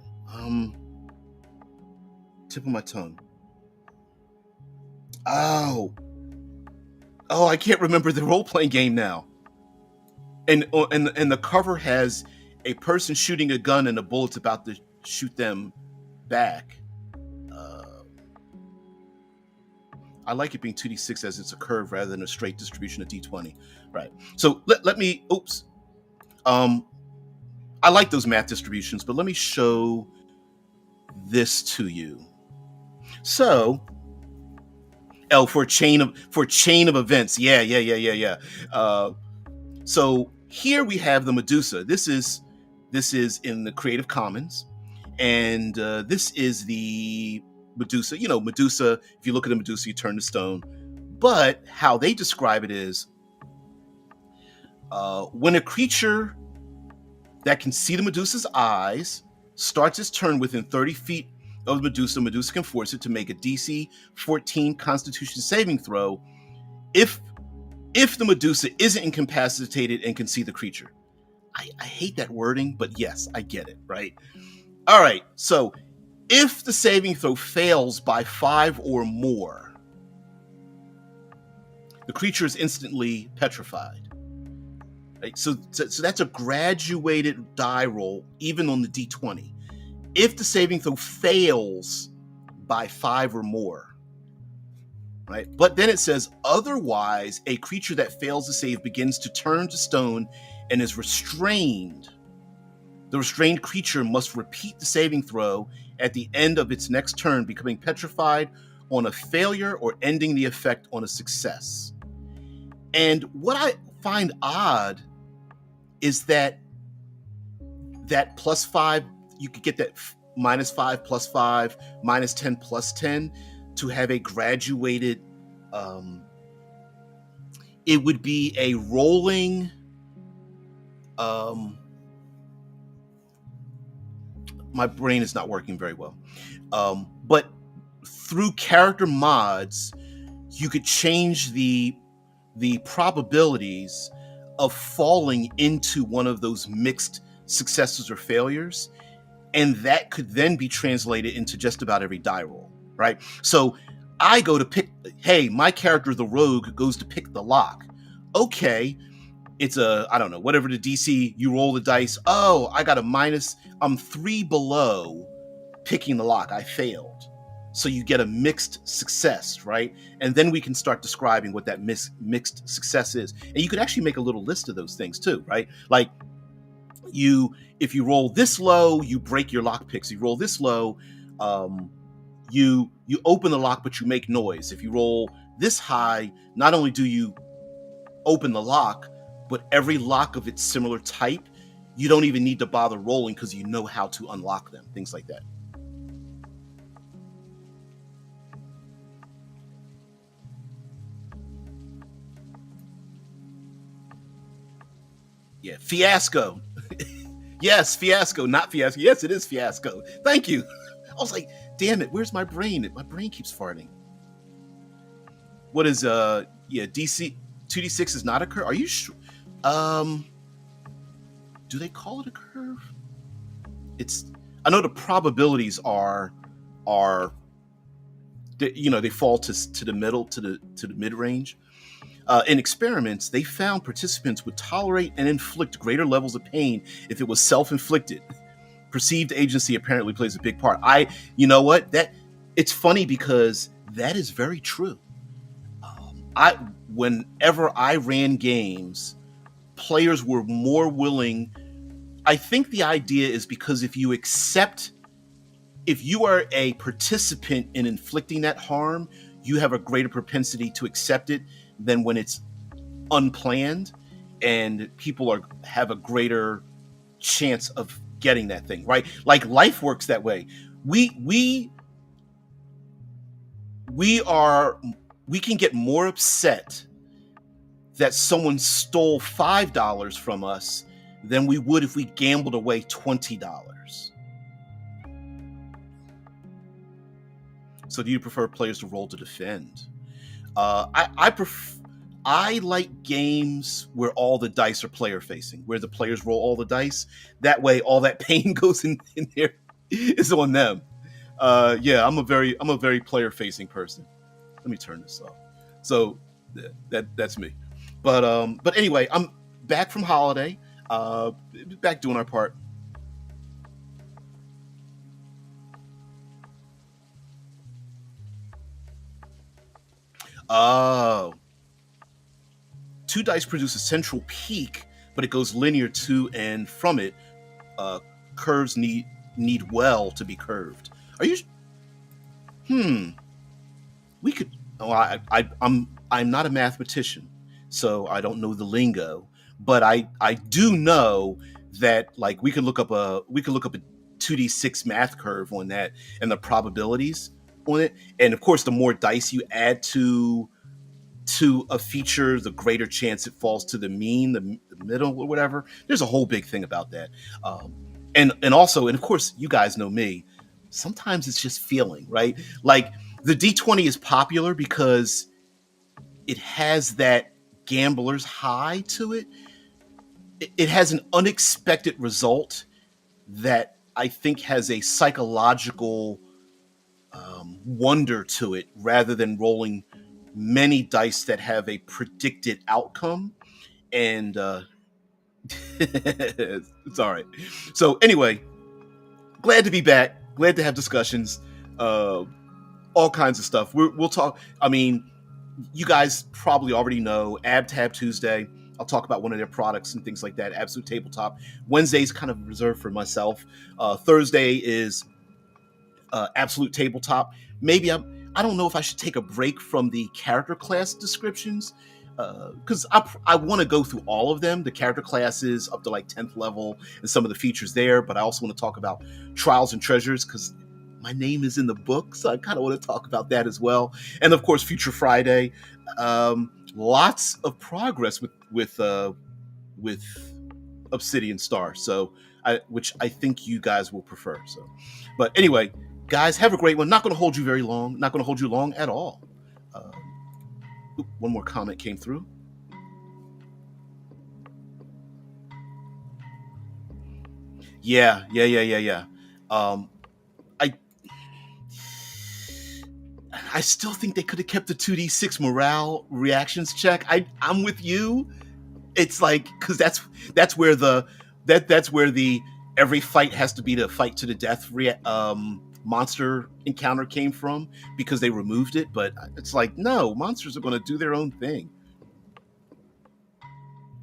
Tip of my tongue. Oh, I can't remember the role-playing game now. And the cover has a person shooting a gun and a bullet's about to shoot them back. I like it being 2d6 as it's a curve rather than a straight distribution of d20. Right. So let me. Oops. I like those math distributions, but let me show this to you. So, for chain of events. Yeah. So here we have the Medusa. This is in the Creative Commons, And this is the Medusa. You know, Medusa, if you look at a Medusa, you turn to stone. But how they describe it is when a creature that can see the Medusa's eyes starts its turn within 30 feet of the Medusa can force it to make a DC 14 Constitution saving throw if the Medusa isn't incapacitated and can see the creature. I hate that wording, but yes, I get it, right? All right, so if the saving throw fails by 5 or more, the creature is instantly petrified. Right? So that's a graduated die roll, even on the D20. If the saving throw fails by 5 or more, right? But then it says, otherwise, a creature that fails to save begins to turn to stone and is restrained. The restrained creature must repeat the saving throw at the end of its next turn, becoming petrified on a failure or ending the effect on a success. And what I find odd is that +5, you could get that -5 +5, -10 +10 to have a graduated, it would be a rolling, my brain is not working very well. But through character mods, you could change the probabilities of falling into one of those mixed successes or failures. And that could then be translated into just about every die roll, right? So I go to pick, hey, my character, the rogue, goes to pick the lock. Okay, it's I don't know, whatever the DC, you roll the dice. Oh, I got a minus, I'm 3 below picking the lock. I failed. So you get a mixed success, right? And then we can start describing what that mixed success is. And you could actually make a little list of those things too, right? Like if you roll this low, you break your lock picks. You roll this low, you open the lock, but you make noise. If you roll this high, not only do you open the lock, but every lock of its similar type, you don't even need to bother rolling because you know how to unlock them, things like that. Yeah, Fiasco. Yes, Fiasco, not Fiasco. Yes, it is Fiasco. Thank you. I was like, damn it, where's my brain? My brain keeps farting. What is DC 2d6 is not a curve? Are you sure? Do they call it a curve? I know the probabilities are they fall to the middle, to the mid range. In experiments, they found participants would tolerate and inflict greater levels of pain if it was self-inflicted. Perceived agency apparently plays a big part. You know what? It's funny because that is very true. Whenever I ran games, players were more willing. I think the idea is because if you are a participant in inflicting that harm, you have a greater propensity to accept it than when it's unplanned, and people have a greater chance of getting that thing, right? Like life works that way. We can get more upset that someone stole $5 from us than we would if we gambled away $20. So do you prefer players to roll to defend? I like games where all the dice are player facing, where the players roll all the dice. That way, all that pain goes in there is on them. Yeah, I'm a very player facing person. Let me turn this off. So that's me. But anyway, I'm back from holiday. Back doing our part. Oh. 2 dice produce a central peak, but it goes linear to and from it. Curves need well to be curved. Are you? We could. Oh, I'm not a mathematician, so I don't know the lingo. But I do know that, like, we could look up 2d6 math curve on that and the probabilities on it. And of course, the more dice you add to a feature, the greater chance it falls to the mean, the middle, or whatever. There's a whole big thing about that. And also, and of course, you guys know me. Sometimes it's just feeling, right? Like the D20 is popular because it has that gambler's high to it. It has an unexpected result that I think has a psychological wonder to it, rather than rolling many dice that have a predicted outcome. And it's all right. So anyway, glad to be back. Glad to have discussions. All kinds of stuff. We'll talk. I mean, you guys probably already know AbTab Tuesday. I'll talk about one of their products and things like that. Absolute Tabletop. Wednesday's kind of reserved for myself. Thursday is Absolute Tabletop. Maybe I don't know if I should take a break from the character class descriptions, because I want to go through all of them, the character classes up to like 10th level and some of the features there. But I also want to talk about Trials and Treasures because my name is in the book, so I kind of want to talk about that as well. And of course, Future Friday. Lots of progress with Obsidian Star, which I think you guys will prefer. So, but anyway, guys, have a great one. Not going to hold you very long. Not going to hold you long at all. One more comment came through. Yeah. I still think they could have kept the 2d6 morale reactions check. I'm with you. It's like, because that's where the every fight has to be the fight to the death monster encounter came from, because they removed it. But it's like, no, monsters are going to do their own thing.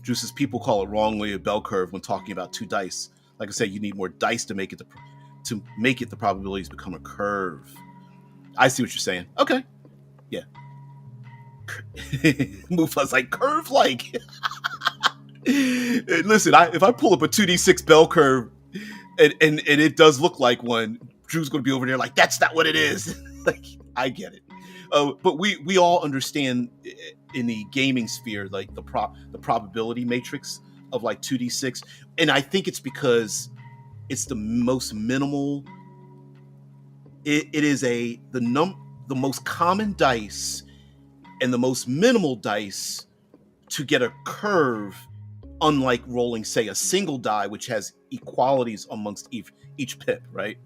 Drew says people call it wrongly a bell curve when talking about two dice. Like I said, you need more dice to make it the probabilities become a curve. I see what you're saying. Okay. Yeah. Mufa's like, curve like. Listen, if I pull up a 2d6 bell curve and it does look like one, Drew's going to be over there like, that's not what it is. Like, I get it. But we all understand in the gaming sphere, like the probability matrix of like 2d6. And I think it's because it's the most minimal. It is the most common dice and the most minimal dice to get a curve, unlike rolling, say, a single die, which has equalities amongst each pip, right?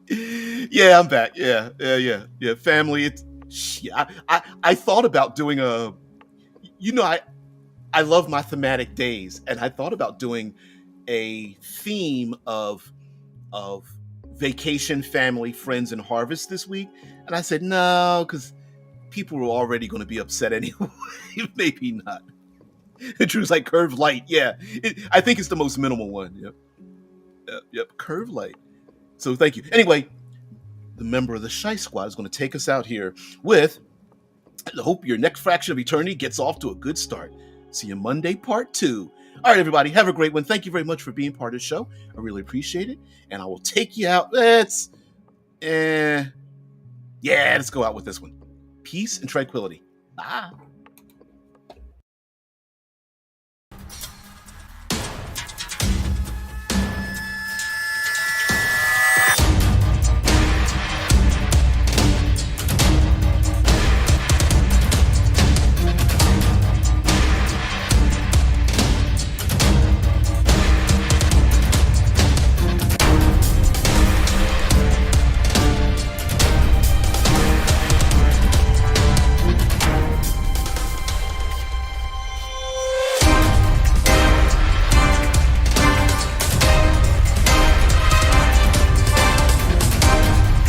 Yeah, I'm back. Yeah. Family. I thought about doing I love my thematic days, and I thought about doing a theme of vacation, family, friends, and harvest this week. And I said, no, because people were already going to be upset anyway. Maybe not. Drew's like, curve light. Yeah. I think it's the most minimal one. Yep. Curve light. So thank you. Anyway, the member of the Shy Squad is going to take us out here with, I hope your next fraction of eternity gets off to a good start. See you Monday, part 2. All right, everybody, have a great one. Thank you very much for being part of the show. I really appreciate it. And I will take you out. Let's go out with this one. Peace and tranquility. Bye.